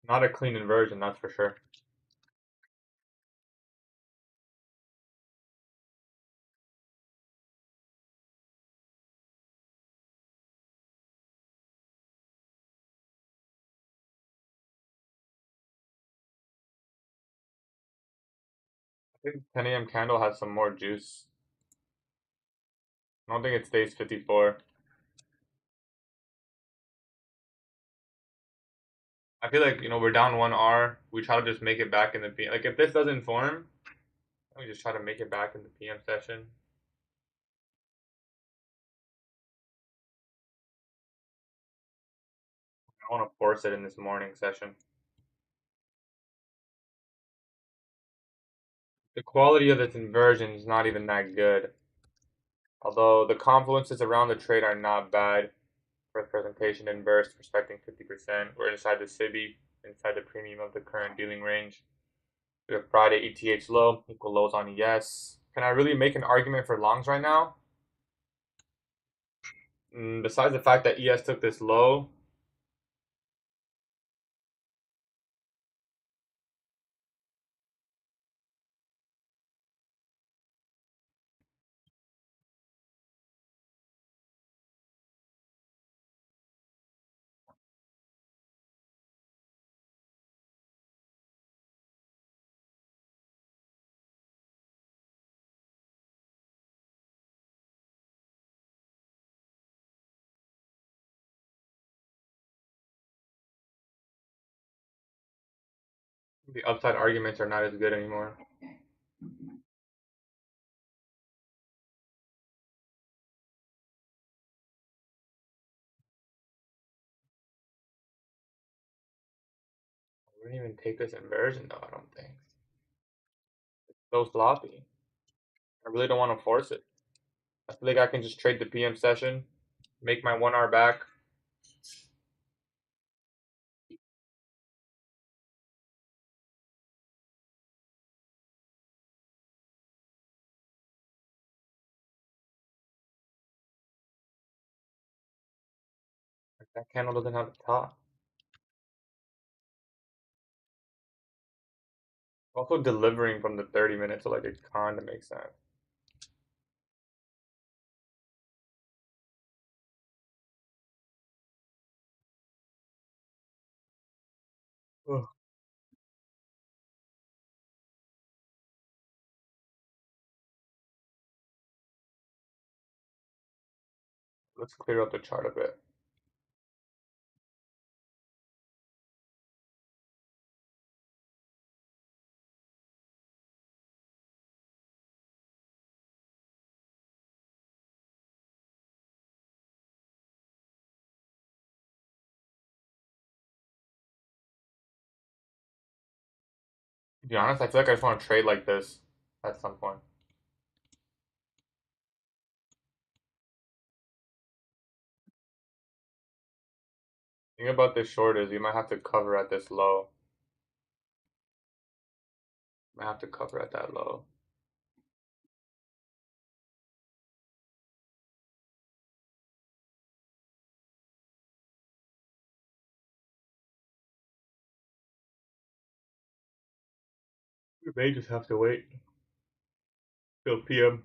Not a clean inversion, that's for sure. I think 10 a.m. candle has some more juice. I don't think it stays 54. I feel like, we're down 1 R. We try to just make it back in the PM. Like, if this doesn't form, we just try to make it back in the PM session. I want to force it in this morning session. The quality of this inversion is not even that good. Although the confluences around the trade are not bad. First presentation inverse, respecting 50%. We're inside the SIBI, inside the premium of the current dealing range. We have Friday ETH low, equal lows on ES. Can I really make an argument for longs right now? Besides the fact that ES took this low, the upside arguments are not as good anymore. We didn't even take this inversion though, I don't think. It's so sloppy. I really don't want to force it. I feel like I can just trade the PM session, make my 1 R back. That candle doesn't have a top. Also delivering from the 30 minutes, so like it kind of makes sense. Ugh. Let's clear up the chart a bit. To be honest, I feel like I just want to trade like this at some point. The thing about this short is you might have to cover at this low. Might have to cover at that low. We may just have to wait till PM.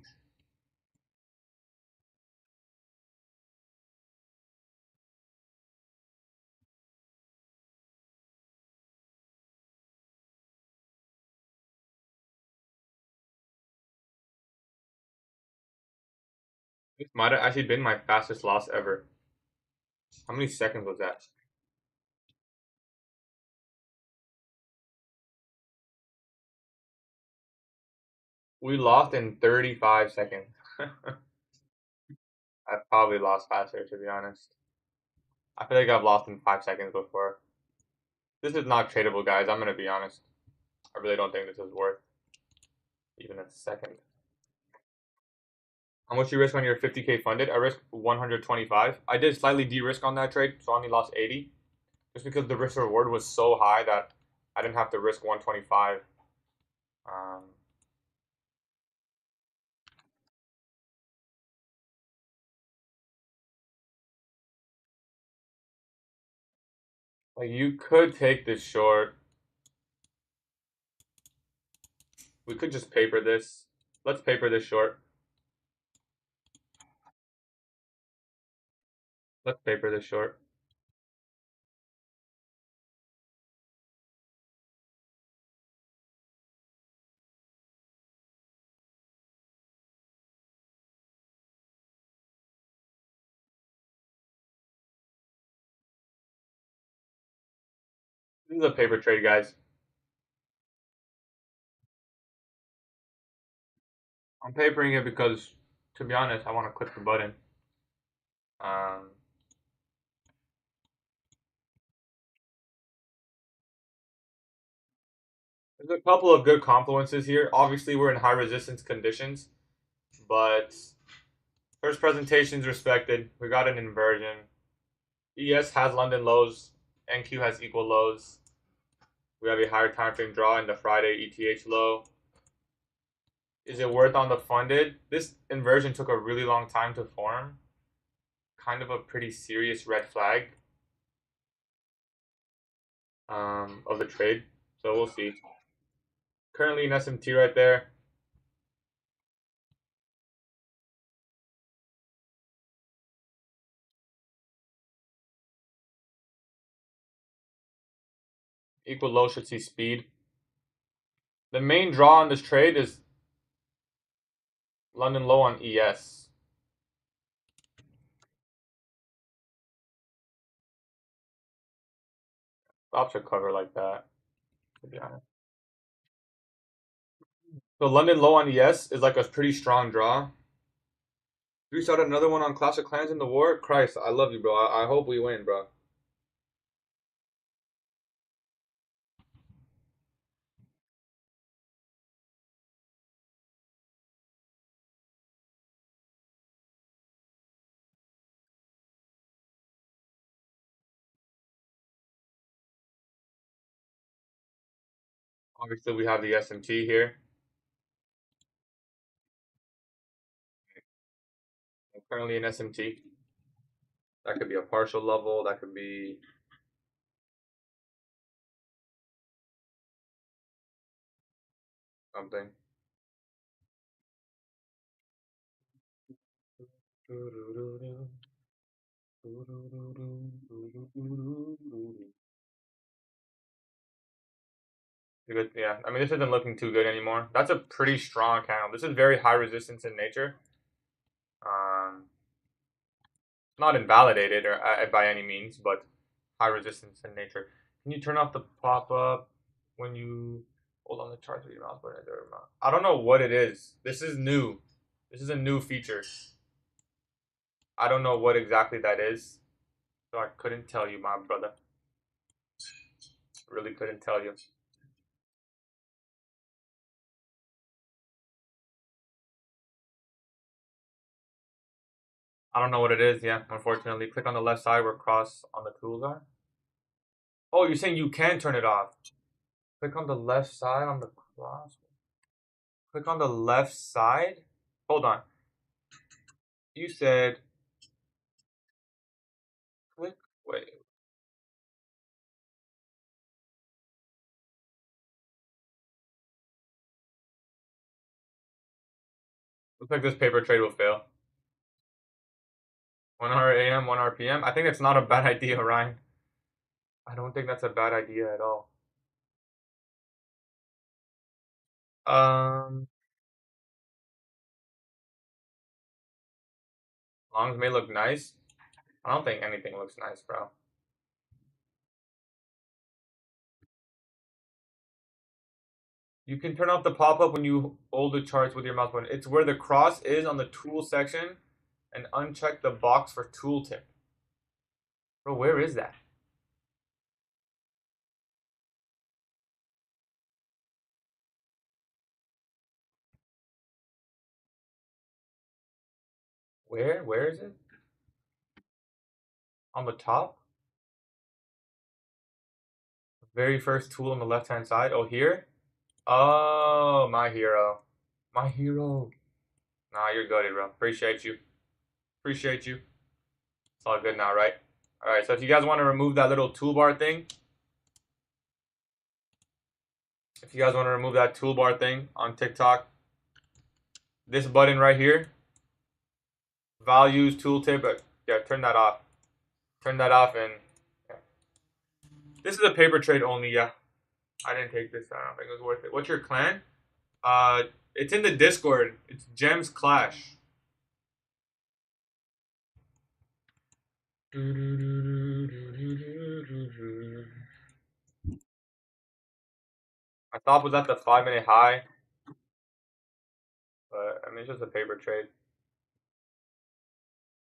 This might have actually been my fastest loss ever. How many seconds was that? We lost in 35 seconds. I've probably lost faster, to be honest. I feel like I've lost in 5 seconds before. This is not tradable, guys. I'm gonna be honest. I really don't think this is worth even a second. How much you risk on your 50K funded? I risked 125. I did slightly de-risk on that trade, so I only lost 80. Just because the risk reward was so high that I didn't have to risk 125. Um, like you could take this short. We could just paper this. Let's paper this short. Let's paper this short. This is a paper trade, guys. I'm papering it because, to be honest, I want to click the button. Um, there's a couple of good confluences here. Obviously, we're in high resistance conditions, but first presentation's respected. We got an inversion. ES has London lows. NQ has equal lows. We have a higher time frame draw in the Friday ETH low. Is it worth on the funded? This inversion took a really long time to form. Kind of a pretty serious red flag of the trade. So we'll see. Currently an SMT right there. Equal low should see speed. The main draw on this trade is London low on ES. Stop should cover like that, to be honest. So London low on ES is like a pretty strong draw. We started another one on Clash of Clans in the war. Christ, I love you, bro. I hope we win, bro. Obviously, we have the SMT here. Currently an SMT. That could be a partial level. That could be something. Good, yeah. I mean, this isn't looking too good anymore. That's a pretty strong candle. This is very high resistance in nature. Not invalidated or by any means, but high resistance in nature. Can you turn off the pop up when you hold on the chart with your mouse button? I don't know what it is. This is new. This is a new feature. I don't know what exactly that is, so I couldn't tell you, my brother. Really couldn't tell you. I don't know what it is. Yeah, unfortunately. Click on the left side where cross on the tools are. Oh, you're saying you can turn it off. Click on the left side on the cross. Click on the left side. Hold on. You said click. Wait. Looks like this paper trade will fail. 1 hour AM, 1 hour PM. I think that's not a bad idea, Ryan. I don't think that's a bad idea at all. Um, Longs may look nice. I don't think anything looks nice, bro. You can turn off the pop-up when you hold the charts with your mouse button. It's where the cross is on the tool section, and uncheck the box for tooltip. Bro, where is that? Where is it? On the top? Very first tool on the left-hand side. Oh, here? Oh, my hero. My hero. Nah, you're goated, bro. Appreciate you. Appreciate you. It's all good now, right? Alright, so if you guys want to remove that little toolbar thing, on TikTok, this button right here, values, tooltip, but yeah, turn that off. Turn that off, and yeah. This is a paper trade only, yeah. I didn't take this. I don't think it was worth it. What's your clan? It's in the Discord. It's Gems Clash. My stop was at the 5-minute high, but I mean it's just a paper trade.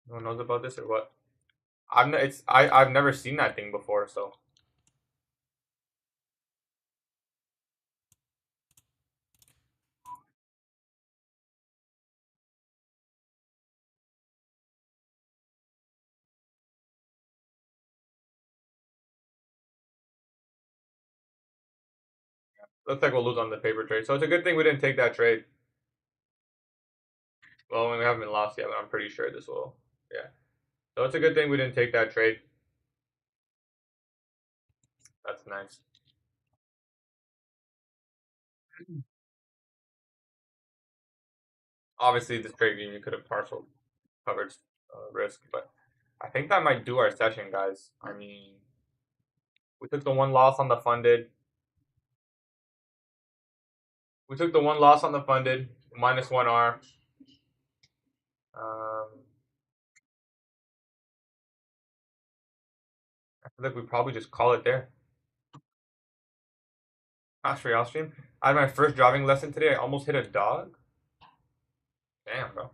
No one knows about this or what? I've never seen that thing before, so. Looks like we'll lose on the paper trade. So it's a good thing we didn't take that trade. Well, we haven't lost yet, but I'm pretty sure this will. Yeah. So it's a good thing we didn't take that trade. That's nice. Obviously, this trade game you could have partial covered risk, but I think that might do our session, guys. I mean, we took the one loss on the funded. We took the one loss on the funded, -1R. I feel like we probably just call it there. Off stream. I had my first driving lesson today. I almost hit a dog. Damn, bro.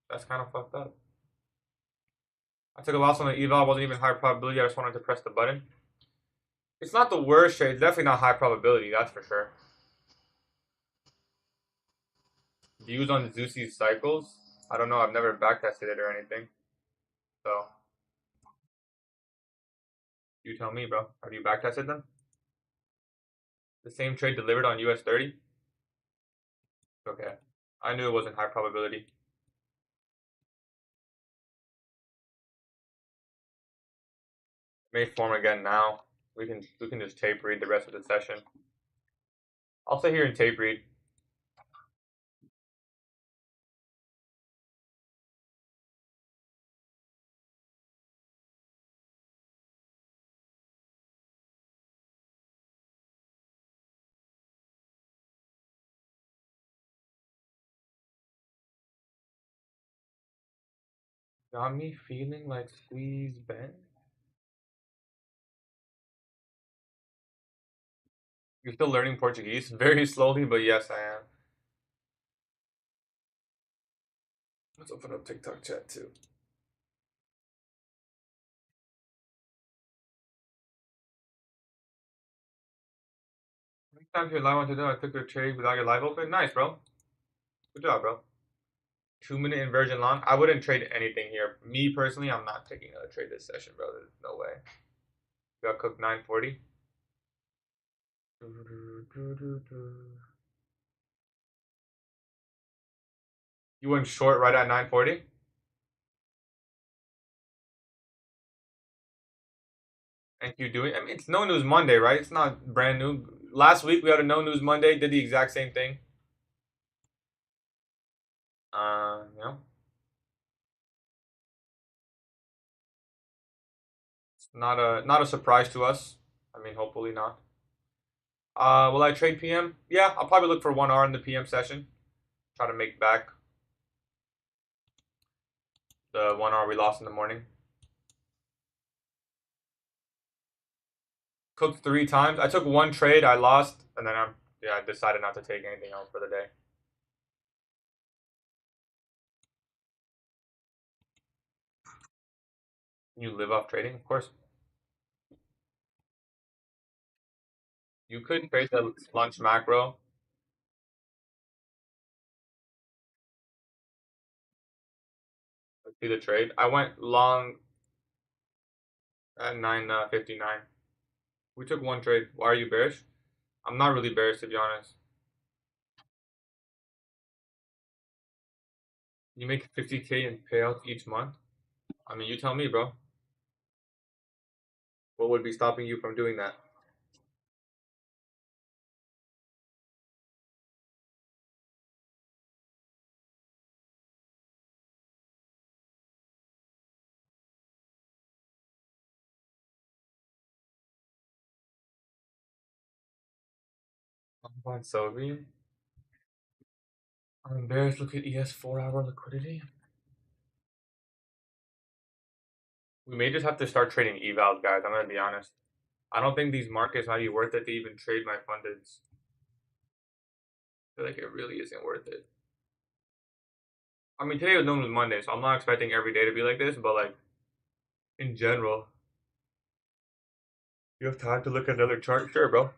That's kind of fucked up. I took a loss on the eval. Wasn't even high probability. I just wanted to press the button. It's not the worst trade. It's definitely not high probability. That's for sure. Views on Zeus's cycles. I don't know. I've never backtested it or anything. So, you tell me, bro. Have you backtested them? The same trade delivered on US 30? Okay. I knew it wasn't high probability. It may form again now. We can just tape read the rest of the session. I'll sit here and tape read. Got me feeling like Squeeze Ben? You're still learning Portuguese? Very slowly, but yes, I am. Let's open up TikTok chat too. How many times your live on today? I took your trade without your live open. Nice, bro. Good job, bro. 2-minute inversion long. I wouldn't trade anything here. Me personally, I'm not taking a trade this session, bro. There's no way. Got cooked 940. You went short right at 940? And you doing? I mean, it's no news Monday, right? It's not brand new. Last week we had a no news Monday. Did the exact same thing. You know, it's not a surprise to us. I mean, hopefully not. Will I trade PM? Yeah, I'll probably look for 1R in the PM session. Try to make back. The 1 hour we lost in the morning. Cooked 3 times. I took one trade, I lost, and then I decided not to take anything else for the day. You live off trading, of course. You could trade the lunch macro. Let's see the trade. I went long at 9:59. We took one trade. Why are you bearish? I'm not really bearish, to be honest. You make 50K in payouts each month. I mean, you tell me, bro. What would be stopping you from doing that? I'm so green. I'm embarrassed. Look at ES 4 hour liquidity. We may just have to start trading evals, guys. I'm gonna be honest. I don't think these markets might be worth it to even trade my fundeds. I feel like it really isn't worth it. I mean, today was known as Monday, so I'm not expecting every day to be like this, but like in general, you have time to look at another chart? Sure, bro.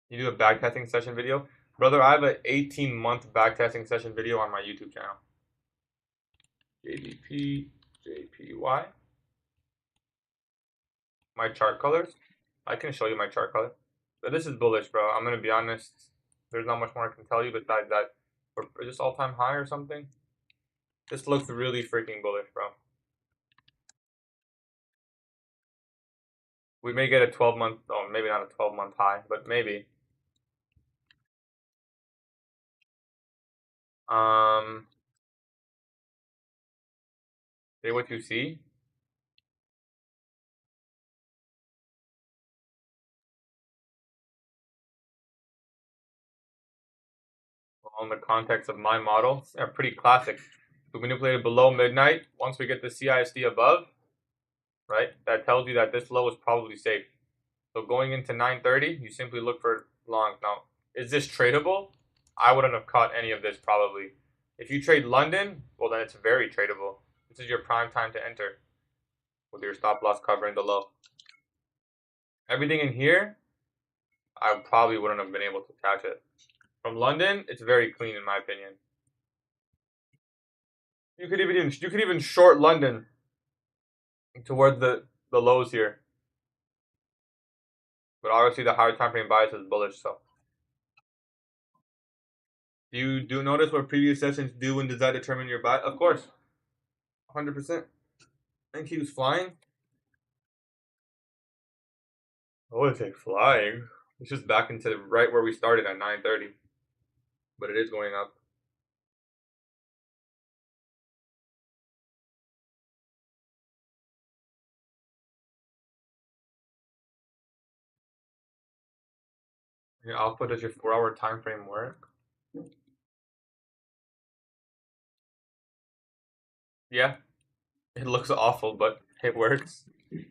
You do a backtesting session video? Brother, I have an 18-month backtesting session video on my YouTube channel. JDP, JPY. My chart colors? I can show you my chart color. But this is bullish, bro. I'm going to be honest. There's not much more I can tell you besides that. Is this all-time high or something? This looks really freaking bullish, bro. We may get a 12-month, oh, maybe not a 12-month high, but maybe. Say what you see. Well, in the context of my model, they're pretty classic. We manipulated below midnight. Once we get the CISD above, right, that tells you that this low is probably safe. So going into 9:30, you simply look for longs. Now, is this tradable? I wouldn't have caught any of this probably. If you trade London, well then it's very tradable. This is your prime time to enter with your stop loss covering the low. Everything in here, I probably wouldn't have been able to catch it. From London, it's very clean in my opinion. You could even short London toward the lows here. But obviously the higher time frame bias is bullish, so. Do you notice what previous sessions do and does that determine your buy? Of course. 100%. And keeps flying. I wouldn't say flying. It's just back into right where we started at 9:30. But it is going up. Your alpha, does your 4 hour time frame work? Yeah. It looks awful, but it works. This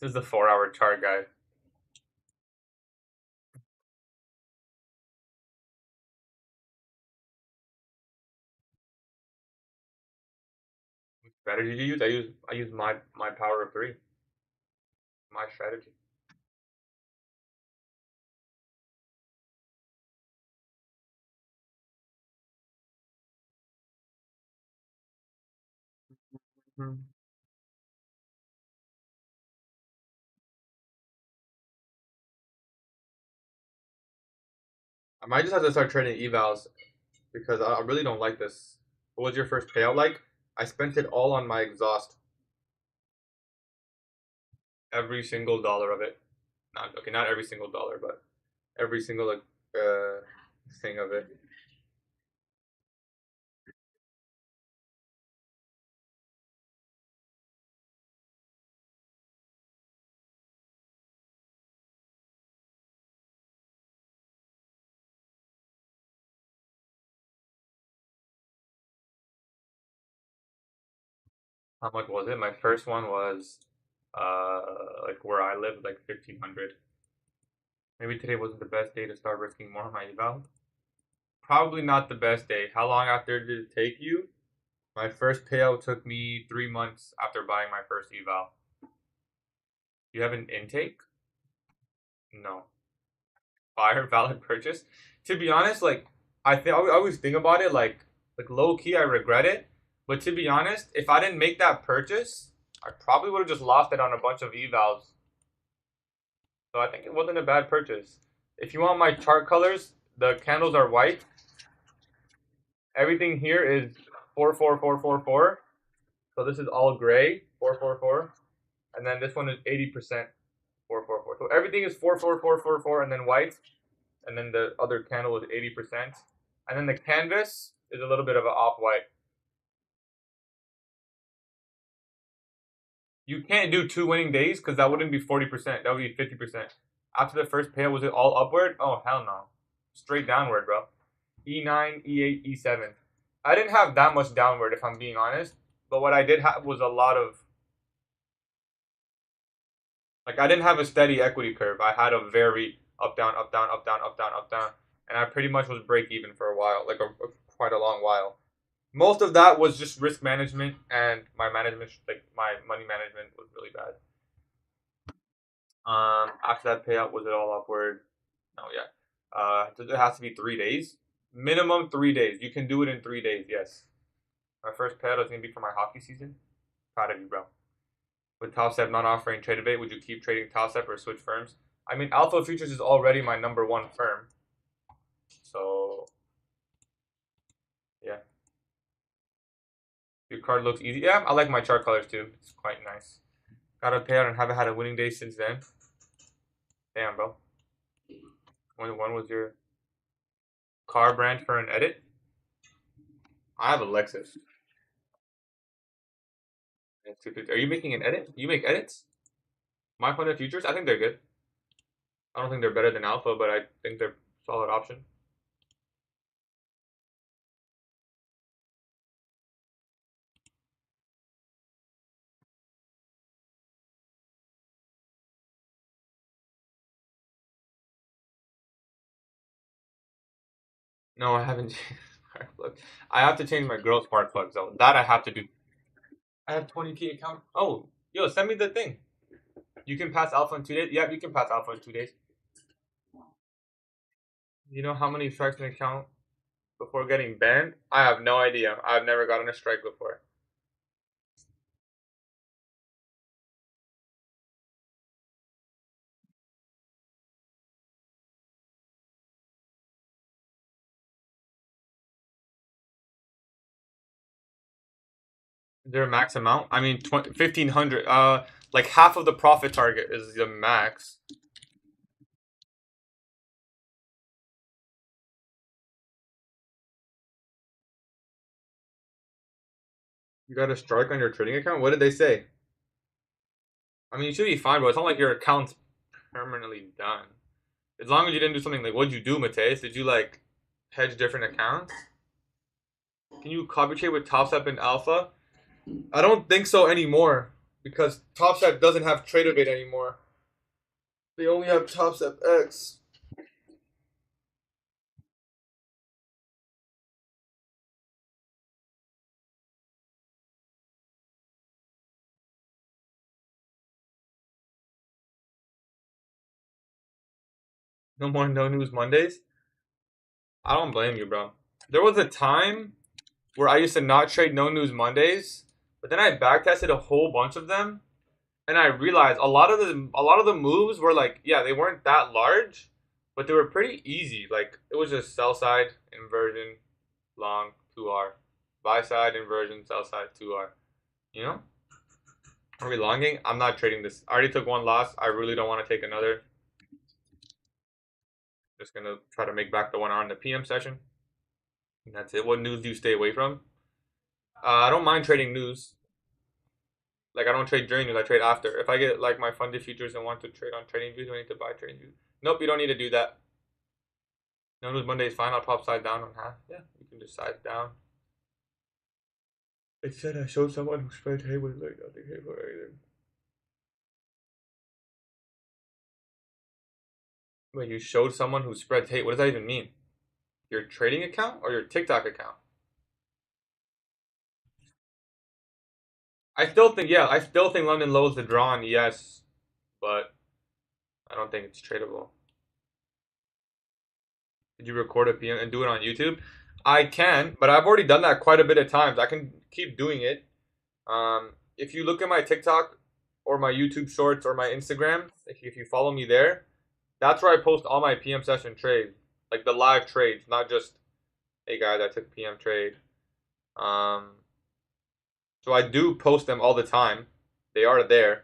is the 4 hour chart, guys. What strategy do you use? I use my power of three. My strategy. Hmm. I might just have to start trading evals because I really don't like this. What was your first payout like? I spent it all on my exhaust. Every single dollar of it. Not every single dollar, but every single thing of it. How much was it? My first one was like where I live, like 1,500. Maybe today wasn't the best day to start risking more on my eval. Probably not the best day. How long after did it take you? My first payout took me 3 months after buying my first eval. You have an intake? No. Fire valid purchase. To be honest, like I always think about it like low key I regret it. But to be honest, if I didn't make that purchase, I probably would have just lost it on a bunch of evals. So I think it wasn't a bad purchase. If you want my chart colors, the candles are white. Everything here is 44444. So this is all gray, 444. And then this one is 80% 444. So everything is 44444 and then white. And then the other candle is 80%. And then the canvas is a little bit of an off-white. You can't do 2 winning days because that wouldn't be 40%. That would be 50%. After the first payout, was it all upward? Oh, hell no. Straight downward, bro. E9, E8, E7. I didn't have that much downward, if I'm being honest. But what I did have was a lot of... Like, I didn't have a steady equity curve. I had a very up, down, up, down, up, down, up, down, up, down. And I pretty much was break even for a while. Like, quite a long while. Most of that was just risk management, and my management, like my money management, was really bad. After that payout, was it all upward? No, yeah. It has to be 3 days, minimum 3 days. You can do it in 3 days. Yes. My first payout is gonna be for my hockey season. Proud of you, bro. With TopStep not offering trade debate, would you keep trading TopStep or switch firms? I mean, Alpha Futures is already my #1 firm, so yeah. Your card looks easy. Yeah, I like my chart colors too. It's quite nice. Got a payout and haven't had a winning day since then. Damn, bro. When was your car brand for an edit? I have a Lexus. Are you making an edit? You make edits? My point of futures? I think they're good. I don't think they're better than Alpha, but I think they're a solid option. No, I haven't. Look, I have to change my girl spark plugs though. That I have to do. I have 20K account. Oh, yo, send me the thing. You can pass Alpha in 2 days. Yeah, you can pass Alpha in 2 days. You know how many strikes an account before getting banned? I have no idea. I've never gotten a strike before. Is there a max amount? I mean, 1,500. Like half of the profit target is the max. You got a strike on your trading account? What did they say? I mean, you should be fine, bro. It's not like your account's permanently done. As long as you didn't do something like, what'd you do, Mateus? Did you like hedge different accounts? Can you copy trade with TopStep and Alpha? I don't think so anymore because TopStep doesn't have TradeAway anymore. They only have TopStep X. No more no news Mondays. I don't blame you, bro. There was a time where I used to not trade no news Mondays, but then I backtested a whole bunch of them, and I realized a lot of the moves were like, yeah, they weren't that large, but they were pretty easy. Like it was just sell side inversion, long 2R, buy side inversion, sell side 2R. You know? Are we longing? I'm not trading this. I already took one loss. I really don't want to take another. Just gonna try to make back the 1 hour in the PM session. And that's it. What news do you stay away from? I don't mind trading news. Like I don't trade during news. I trade after. If I get like my funded futures and want to trade on trading views, I need to buy trading views. Nope, you don't need to do that. No news Monday is fine. I'll pop size down on half. Yeah, you can just size down. It said I showed someone who spread hay with like nothing hay for anything. Wait, you showed someone who spreads hate? What does that even mean? Your trading account or your TikTok account? I still think London Low's the drawn, yes, but I don't think it's tradable. Did you record a PM and do it on YouTube? I can, but I've already done that quite a bit of times. I can keep doing it. If you look at my TikTok or my YouTube Shorts or my Instagram, if you follow me there, that's where I post all my PM session trades, like the live trades, not just, hey guys, I took PM trade. So I do post them all the time. They are there.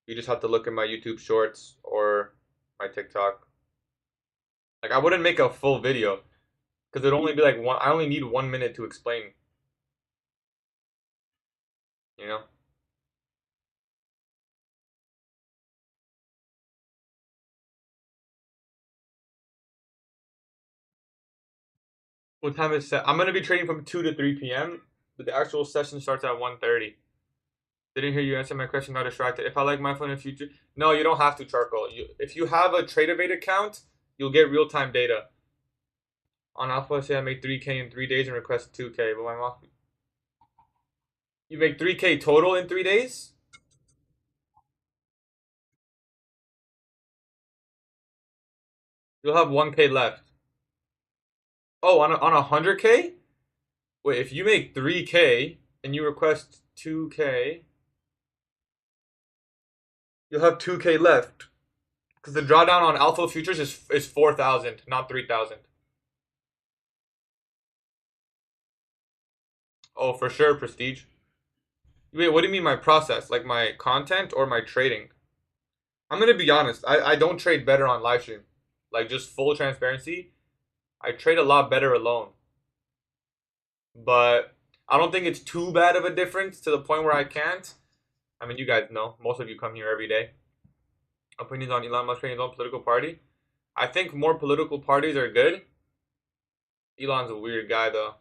You just have to look at my YouTube Shorts or my TikTok. Like I wouldn't make a full video because it'd only be like one. I only need 1 minute to explain. You know. What time is set? I'm gonna be trading from 2 to 3 p.m. But the actual session starts at 1:30. Didn't hear you answer my question. Not distracted. If I like my phone in the future, no, you don't have to charcoal. If you have a TradeAvate account, you'll get real time data. On Alpha, say I made 3K in 3 days and request 2K, but my mom, you make 3K total in 3 days. You'll have 1K left. Oh, on 100K. Wait, if you make 3K and you request 2K, you'll have 2K left. Because the drawdown on Alpha Futures is 4,000, not 3,000. Oh, for sure, Prestige. Wait, what do you mean my process? Like my content or my trading? I'm gonna be honest. I don't trade better on Livestream. Like just full transparency. I trade a lot better alone. But I don't think it's too bad of a difference to the point where I can't. I mean, you guys know. Most of you come here every day. Opinions on Elon Musk creating his own political party. I think more political parties are good. Elon's a weird guy, though.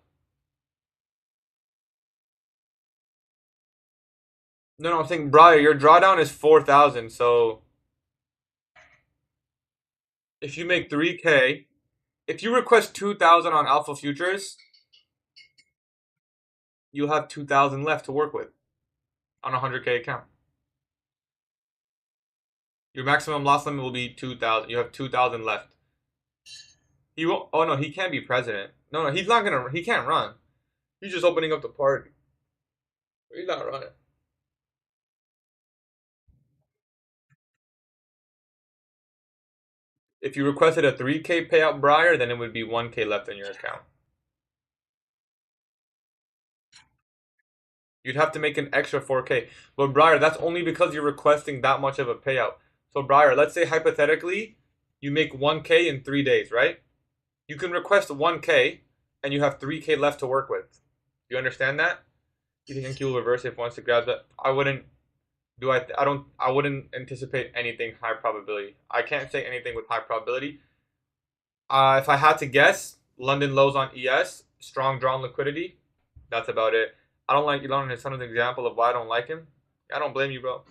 No, I'm saying, Briar, your drawdown is 4,000. So if you make 3K, if you request 2,000 on Alpha Futures, you'll have 2,000 left to work with on a 100K account. Your maximum loss limit will be 2,000. You have 2,000 left. He won't. Oh no, he can't be president. No, he's not gonna. He can't run. He's just opening up the party. He's not running. If you requested a 3K payout, Briar, then it would be 1K left in your account. You'd have to make an extra 4K. But Briar, that's only because you're requesting that much of a payout. So Briar, let's say hypothetically, you make 1K in 3 days, right? You can request 1K, and you have 3K left to work with. You understand that? You think he will reverse if wants to grab that? I wouldn't. I wouldn't anticipate anything high probability. I can't say anything with high probability. If I had to guess, London lows on ES, strong drawn liquidity. That's about it. I don't like Elon, and it's another example of why I don't like him. I don't blame you, bro.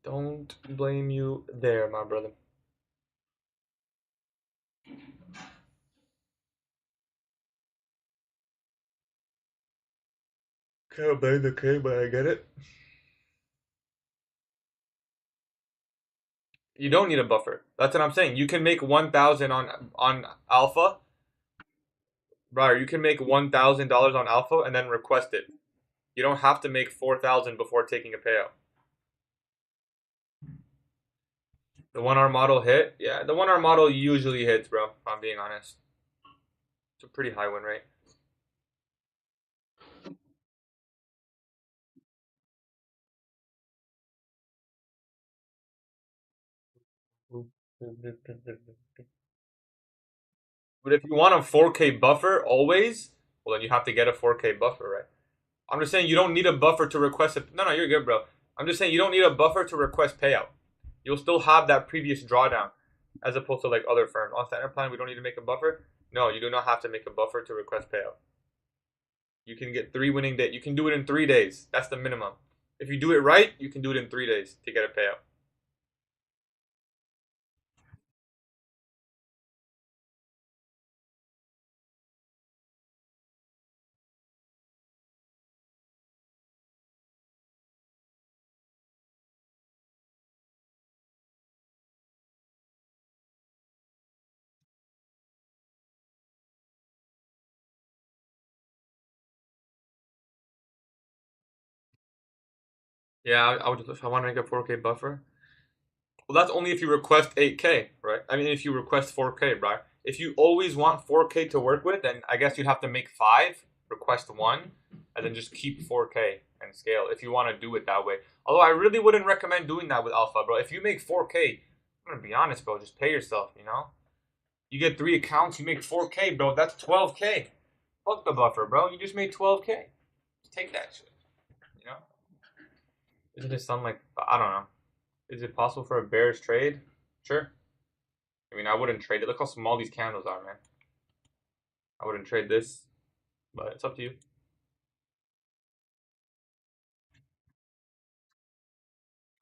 Don't blame you there, my brother. Can't blame the kid, but I get it. You don't need a buffer. That's what I'm saying. You can make 1,000 on Alpha. Right, you can make $1,000 on Alpha and then request it. You don't have to make 4,000 before taking a payout. The 1 hour model hit? Yeah, the 1 hour model usually hits, bro, if I'm being honest. It's a pretty high win rate. But if you want a 4K buffer always, well, then you have to get a 4K buffer, right? I'm just saying you don't need a buffer to request it. No, you're good, bro. I'm just saying you don't need a buffer to request payout. You'll still have that previous drawdown as opposed to like other firms. On standard plan, we don't need to make a buffer. No, you do not have to make a buffer to request payout. You can get 3 winning days. You can do it in 3 days. That's the minimum. If you do it right, you can do it in 3 days to get a payout. Yeah, I would. If I want to make a 4K buffer, well, that's only if you request 8K, right? I mean, if you request 4K, right? If you always want 4K to work with, then I guess you'd have to make 5, request 1, and then just keep 4K and scale if you want to do it that way. Although I really wouldn't recommend doing that with Alpha, bro. If you make 4K, I'm gonna be honest, bro. Just pay yourself, you know. You get 3 accounts, you make 4K, bro. That's 12K. Fuck the buffer, bro. You just made 12K. Just take that shit. You know. Isn't it something like I don't know? Is it possible for a bearish trade? Sure. I mean, I wouldn't trade it. Look how small these candles are, man. I wouldn't trade this, but it's up to you.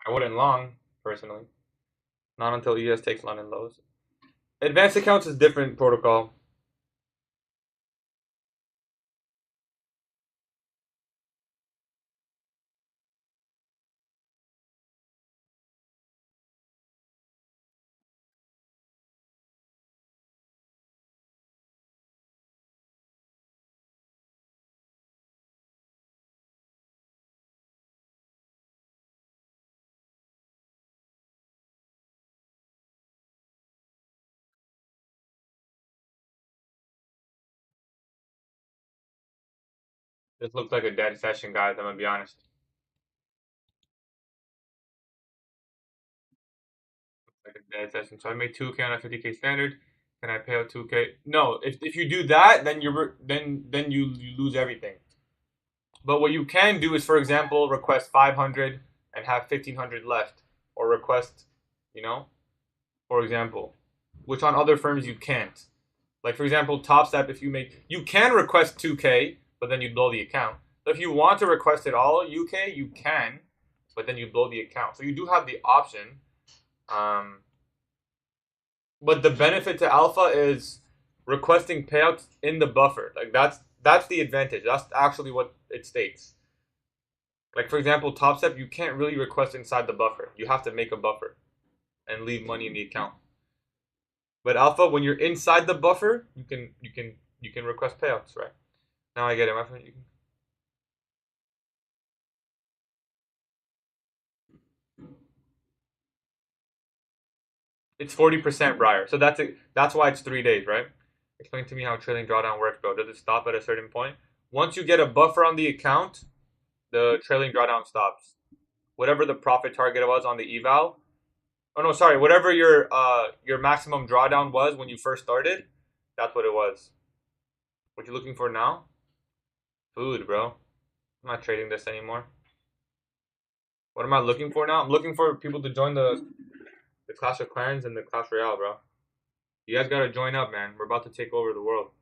I wouldn't long, personally. Not until ES takes London lows. Advanced accounts is different protocol. This looks like a dead session, guys. I'm gonna be honest. Like a dead session. So I made 2K on a 50K standard. Can I pay out 2K? No. If you do that, then you lose everything. But what you can do is, for example, request 500 and have 1500 left, or request, you know, for example, which on other firms you can't. Like for example, TopStep, if you can request 2K, but then you blow the account. So if you want to request it all UK, you can, but then you blow the account. So you do have the option. Um, but the benefit to Alpha is requesting payouts in the buffer. Like that's the advantage. That's actually what it states. Like for example, TopStep, you can't really request inside the buffer. You have to make a buffer and leave money in the account. But Alpha, when you're inside the buffer, you can request payouts, right? Now I get it, my friend. It's 40% Briar. So that's why it's 3 days, right? Explain to me how trailing drawdown works, bro. Does it stop at a certain point? Once you get a buffer on the account, the trailing drawdown stops. Whatever the profit target was on the eval. Oh no, sorry. Whatever your maximum drawdown was when you first started, that's what it was. What you looking for now? Food, bro. I'm not trading this anymore. What am I looking for now? I'm looking for people to join the Clash of Clans and the Clash Royale, bro. You guys gotta join up, man. We're about to take over the world.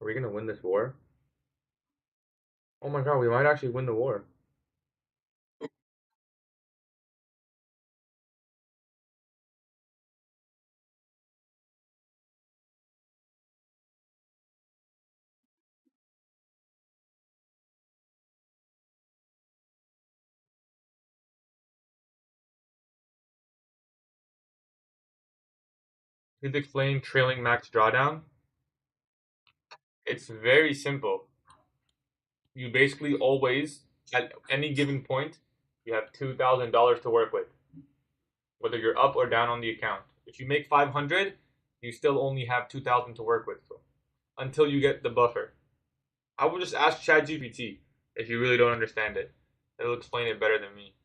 Are we gonna win this war? Oh my god, we might actually win the war. Please explain trailing max drawdown. It's very simple. You basically always, at any given point, you have $2,000 to work with, whether you're up or down on the account. If you make 500, you still only have 2,000 to work with, so, until you get the buffer. I would just ask ChatGPT if you really don't understand it. It'll explain it better than me.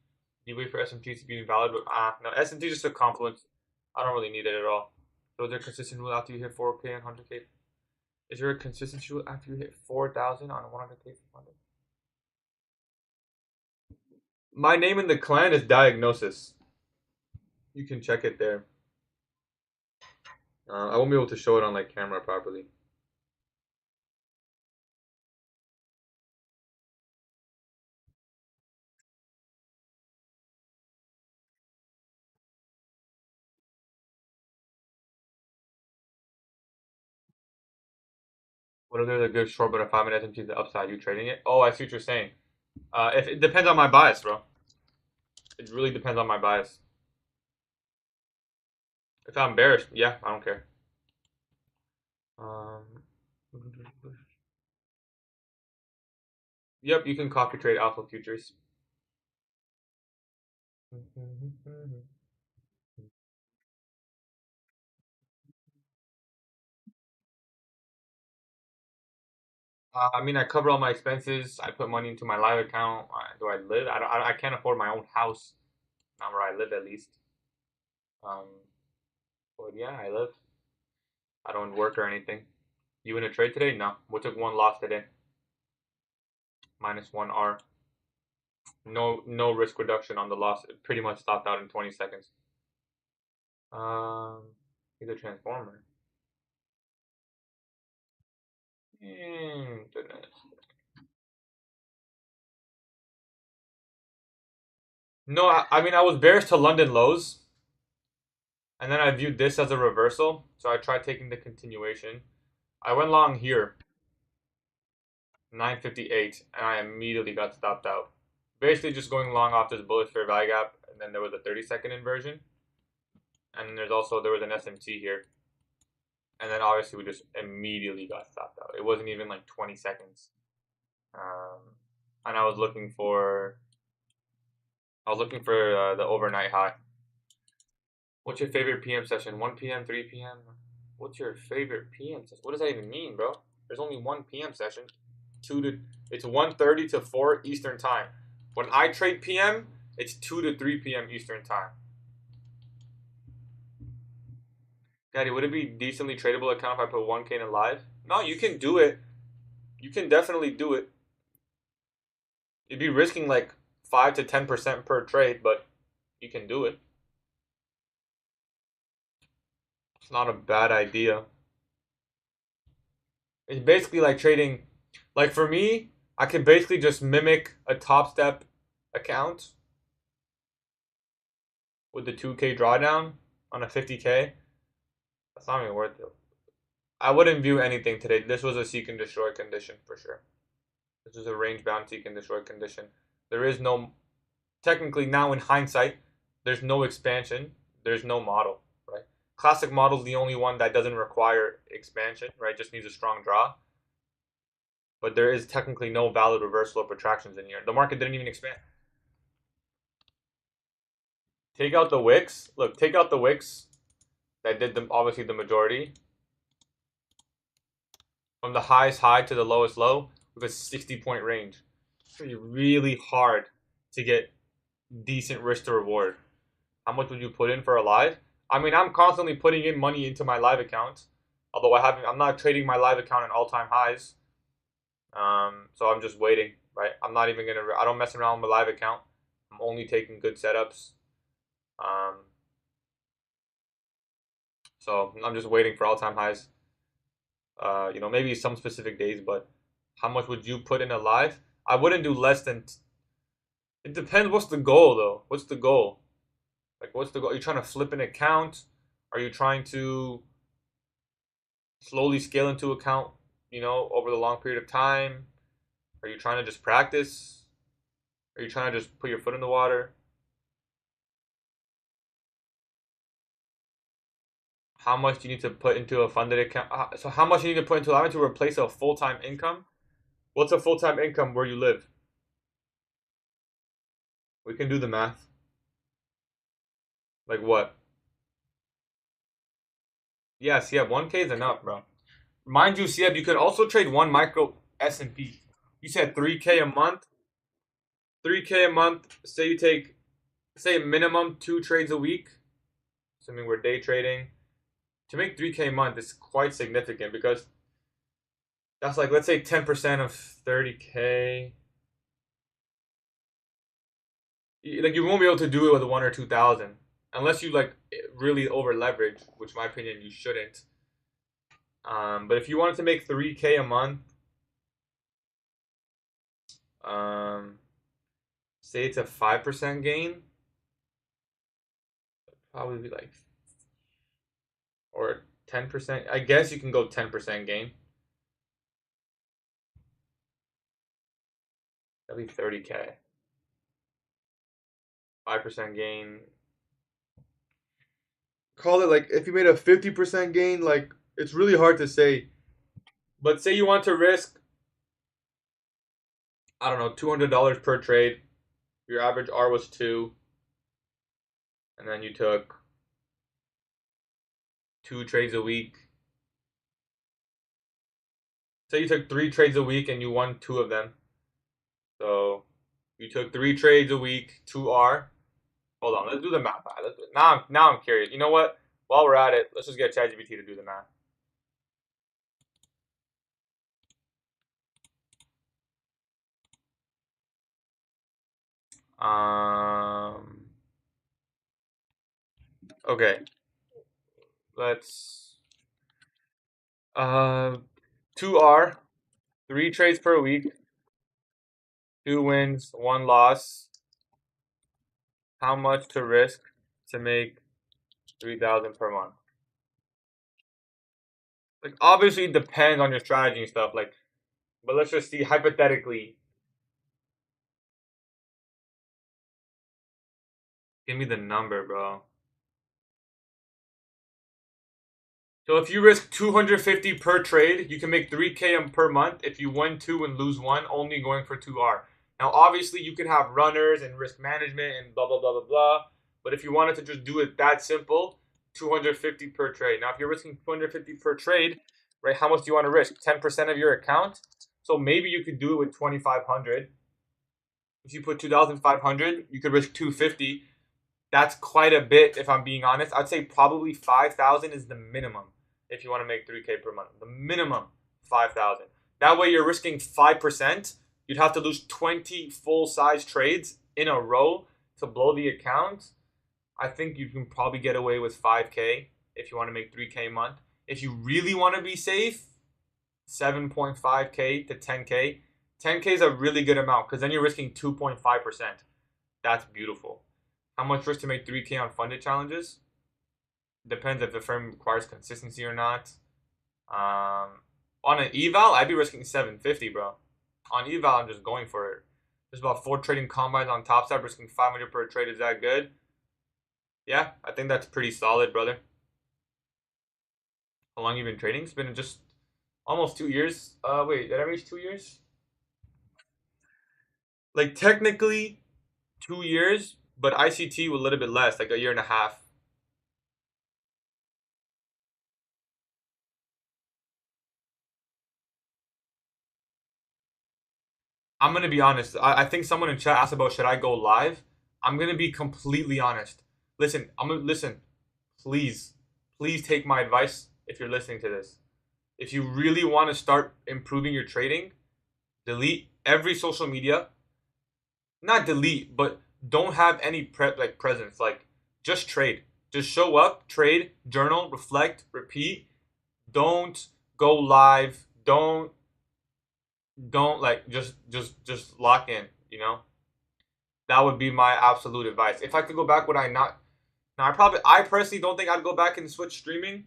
You wait for SMT to be invalid, but no, SMT is just a confluence. I don't really need it at all. So is there a consistent rule after you hit 4K and 100K? Is there a consistent rule after you hit 4,000 on 100K? My name in the clan is Diagnosis. You can check it there. I won't be able to show it on like camera properly. What if there's a good short but a 5 minute S&P to the upside? You trading it? Oh, I see what you're saying. If it depends on my bias, bro. It really depends on my bias. If I'm bearish, yeah, I don't care. Yep, you can copy trade alpha futures. I mean, I cover all my expenses. I put money into my live account. Do I live? I can't afford my own house. Not where I live, at least. Um, but yeah, I live. I don't work or anything. You in a trade today? No. We took one loss today. -1 R. No risk reduction on the loss. It pretty much stopped out in 20 seconds. He's a transformer. Goodness. No, I mean I was bearish to London lows, and then I viewed this as a reversal, so I tried taking the continuation. I went long here, 958, and I immediately got stopped out. Basically just going long off this bullish fair value gap, and then there was a 30-second inversion. And then there was an SMT here. And then obviously we just immediately got stopped out. It wasn't even like 20 seconds. And I was looking for the overnight high. What's your favorite PM session? 1 p.m., 3 p.m.? What's your favorite PM session? What does that even mean, bro? There's only 1 p.m. session. It's 1:30 to 4 Eastern time. When I trade PM, it's 2 to 3 p.m. Eastern time. Daddy, would it be decently tradable account if I put 1K in live? No, you can do it. You can definitely do it. You'd be risking like 5 to 10% per trade, but you can do it. It's not a bad idea. It's basically like trading. Like for me, I can basically just mimic a Top Step account with the 2K drawdown on a 50K. That's not even worth it. I wouldn't view anything today. This was a seek and destroy condition for sure. This is a range bound seek and destroy condition. There is no, technically now in hindsight, there's no expansion. There's no model, right? Classic model is the only one that doesn't require expansion, right? Just needs a strong draw. But there is technically no valid reversal of protractions in here. The market didn't even expand. Take out the wicks. Look, take out the wicks. That did obviously the majority. From the highest high to the lowest low with a 60-point range. It's really, really hard to get decent risk to reward. How much would you put in for a live? I mean, I'm constantly putting in money into my live account. Although I'm not trading my live account at all-time highs. So I'm just waiting, right? I don't mess around with my live account. I'm only taking good setups. So I'm just waiting for all-time highs. Maybe some specific days, but how much would you put in a live? I wouldn't do less than. It depends. What's the goal, though? What's the goal? Like, what's the goal? Are you trying to flip an account? Are you trying to slowly scale into account, over the long period of time? Are you trying to just practice? Are you trying to just put your foot in the water? How much do you need to put into a funded account? So how much do you need to put into live to replace a full-time income? What's a full-time income where you live? We can do the math. Like what? Yeah, CF, 1K is enough, bro. Mind you, CF, you could also trade one micro S&P. You said 3K a month. 3K a month. Say you take, minimum 2 trades a week. Assuming we're day trading. To make 3K a month is quite significant because that's like, let's say 10% of 30K. Like, you won't be able to do it with 1 or 2,000. unless you like really over leverage, which in my opinion you shouldn't. But if you wanted to make 3K a month, say it's a 5% gain, probably be like, or 10%. I guess you can go 10% gain. That'd be 30K. 5% gain. Call it like if you made a 50% gain, like it's really hard to say. But say you want to risk, I don't know, $200 per trade. Your average R was 2, and then you took 2 trades a week. Say you took 3 trades a week and you won 2 of them. So you took 3 trades a week, 2R. Hold on, let's do the math. Now I'm curious. You know what? While we're at it, let's just get ChatGPT to do the math. Okay. Let's 2R, 3 trades per week, 2 wins, 1 loss. How much to risk to make 3,000 per month? Like obviously it depends on your strategy and stuff. Like, but let's just see hypothetically. Give me the number, bro. So if you risk 250 per trade, you can make 3K per month if you win 2 and lose 1, only going for 2R. Now, obviously, you can have runners and risk management and blah, blah, blah, blah, blah. But if you wanted to just do it that simple, 250 per trade. Now, if you're risking 250 per trade, right, how much do you want to risk? 10% of your account? So maybe you could do it with 2,500. If you put 2,500, you could risk 250. That's quite a bit, if I'm being honest. I'd say probably 5,000 is the minimum if you want to make 3K per month. The minimum, 5,000. That way you're risking 5%. You'd have to lose 20 full-size trades in a row to blow the account. I think you can probably get away with 5K if you want to make 3K a month. If you really want to be safe, 7.5K to 10K. 10K is a really good amount because then you're risking 2.5%. That's beautiful. How much risk to make 3K on funded challenges? Depends if the firm requires consistency or not. On an eval, I'd be risking 750, bro. On eval, I'm just going for it. There's about 4 trading combines on top side, risking 500 per trade. Is that good? Yeah, I think that's pretty solid, brother. How long you been trading? It's been just almost 2 years. Wait, did I reach 2 years? Like technically 2 years, but ICT was a little bit less, like a year and a half. I'm gonna be honest. I think someone in chat asked about should I go live. I'm gonna be completely honest. Listen, I'm gonna listen. Please, please take my advice if you're listening to this. If you really want to start improving your trading, delete every social media. Not delete, but don't have any presence. Like just trade. Just show up, trade, journal, reflect, repeat. Don't go live. Don't like just lock in, you know? That would be my absolute advice. If I could go back, would I not? Now I personally don't think I'd go back and switch streaming,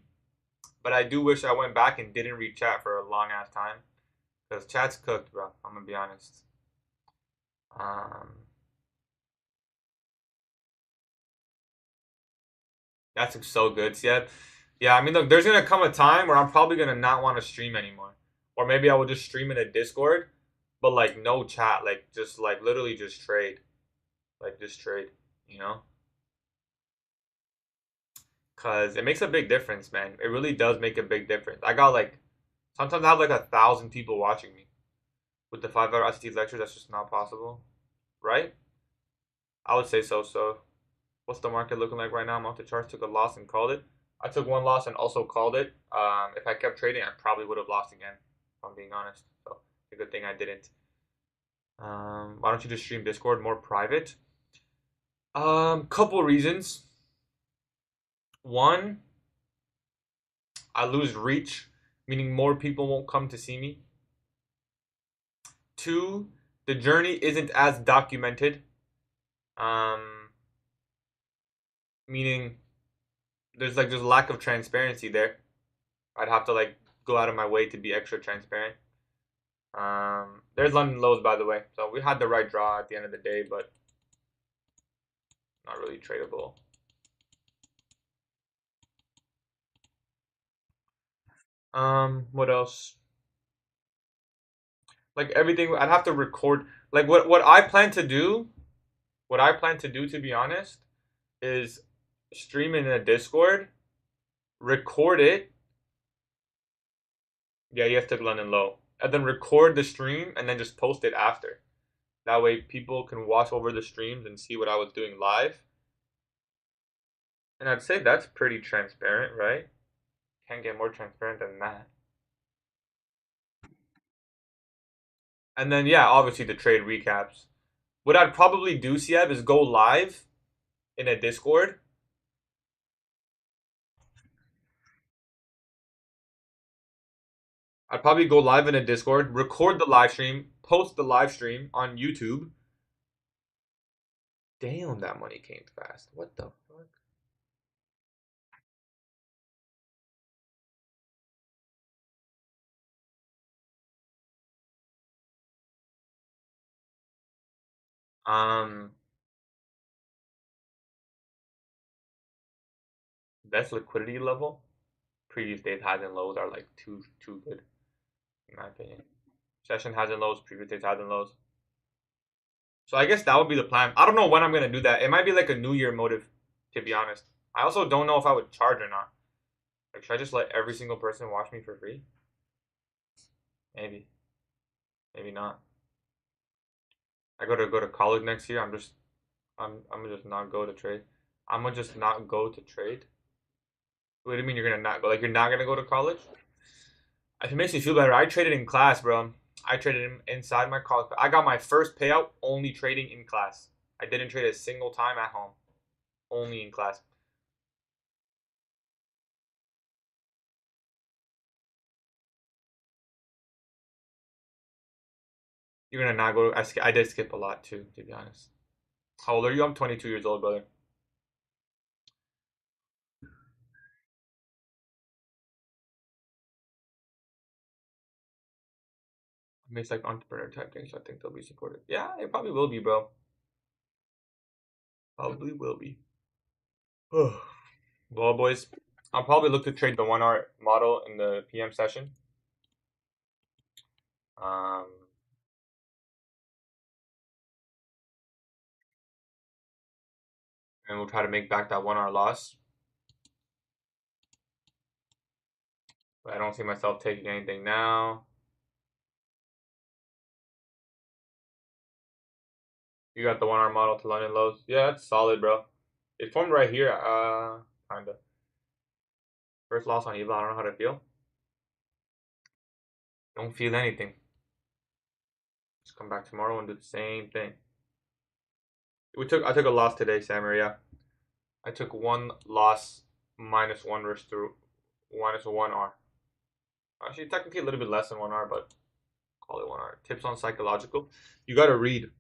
but I do wish I went back and didn't read chat for a long ass time. Because chat's cooked, bro. I'm gonna be honest. That's so good. Yeah. I mean, look, there's gonna come a time where I'm probably gonna not want to stream anymore, or maybe I will just stream in a Discord, but like no chat, like just like literally just trade, like just trade, you know? Cause it makes a big difference, man. It really does make a big difference. I got like sometimes I have like 1,000 people watching me with the 5-hour ICT lectures. That's just not possible, right? I would say so. So, what's the market looking like right now? I'm off the charts. Took a loss and called it. I took 1 loss and also called it. If I kept trading, I probably would have lost again. If I'm being honest. So, it's a good thing I didn't. Why don't you just stream Discord more private? Couple reasons. One, I lose reach, meaning more people won't come to see me. Two, the journey isn't as documented, meaning there's like just lack of transparency there. I'd have to like go out of my way to be extra transparent. There's London lows, by the way. So we had the right draw at the end of the day, but not really tradable. What else? Like everything, I'd have to record. Like what I plan to do, to be honest, is stream in a Discord, record it. Yeah, you have to London low, and then record the stream and then just post it after. That way, people can watch over the streams and see what I was doing live. And I'd say that's pretty transparent, right? Can't get more transparent than that. And then, yeah, obviously the trade recaps. What I'd probably do, Sieb, is go live in a Discord. I'd probably go live in a Discord, record the live stream, post the live stream on YouTube. Damn, that money came fast. What the fuck? Um, Best liquidity level. Previous days highs and lows are like too good, in my opinion. Session highs and lows, previous days highs and lows. So I guess that would be the plan. I don't know when I'm gonna do that. It might be like a New Year motive, to be honest. I also don't know if I would charge or not. Like, should I just let every single person watch me for free? Maybe, maybe not. I go to college next year. I'm gonna just not go to trade. I'm gonna just not go to trade. What do you mean you're gonna not go? Like you're not gonna go to college? If it makes you feel better, I traded in class, bro. I traded inside my college. I got my first payout only trading in class. I didn't trade a single time at home. Only in class. You're gonna not go. I did skip a lot too, to be honest. How old are you? I'm 22 years old, brother. I mean, it's like entrepreneur type thing, so I think they'll be supportive. Yeah, it probably will be, bro. Probably will be. Well, boys, I'll probably look to trade the 1 hour model in the PM session. Um, and we'll try to make back that 1 hour loss. But I don't see myself taking anything now. You got the 1 hour model to London lows. Yeah, that's solid, bro. It formed right here. Kinda. First loss on EVA. I don't know how to feel. Don't feel anything. Just come back tomorrow and do the same thing. I took a loss today, Samaria. I took one loss -1 risk through -1 R. Actually, technically a little bit less than 1 R, but call it 1 R. Tips on psychological. You gotta read.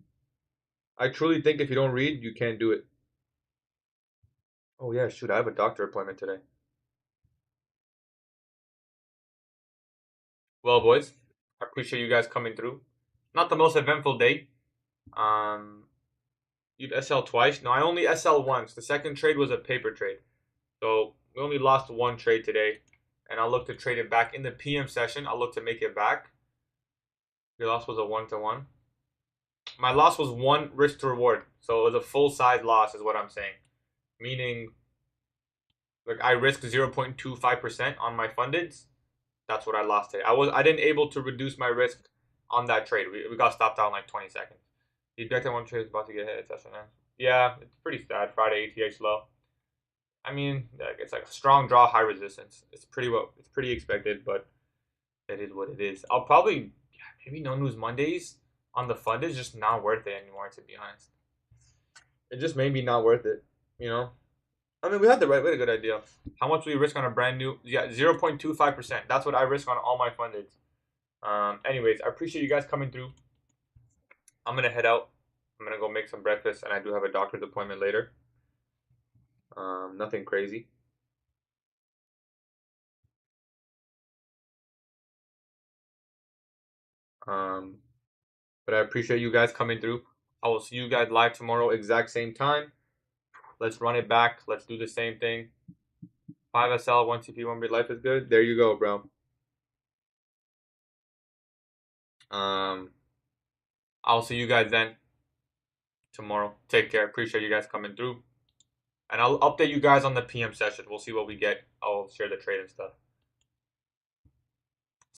I truly think if you don't read, you can't do it. Oh yeah, shoot, I have a doctor appointment today. Well, boys, I appreciate you guys coming through. Not the most eventful day. You'd SL twice. No, I only SL once. The second trade was a paper trade. So we only lost one trade today. And I'll look to trade it back in the PM session. I'll look to make it back. Your loss was a 1-to-1. My loss was 1 risk to reward. So it was a full size loss is what I'm saying. Meaning, like I risked 0.25% on my fundeds. That's what I lost today. I didn't able to reduce my risk on that trade. We got stopped out in like 20 seconds. The objective one trade is about to get hit. Yeah, it's pretty sad. Friday ATH low. I mean, like it's like a strong draw, high resistance. It's pretty expected, but it is what it is. I'll probably maybe no news Mondays on the fund is just not worth it anymore. To be honest, it just made me not worth it. You know, I mean, we had a good idea. How much we risk on a brand new? Yeah, 0.25%. That's what I risk on all my fundeds. Anyways, I appreciate you guys coming through. I'm gonna head out. I'm gonna go make some breakfast, and I do have a doctor's appointment later. Nothing crazy. But I appreciate you guys coming through. I will see you guys live tomorrow, exact same time. Let's run it back. Let's do the same thing. 5SL, 1CP, 1B, life is good. There you go, bro. I'll see you guys then tomorrow. Take care. Appreciate you guys coming through. And I'll update you guys on the PM session. We'll see what we get. I'll share the trade and stuff.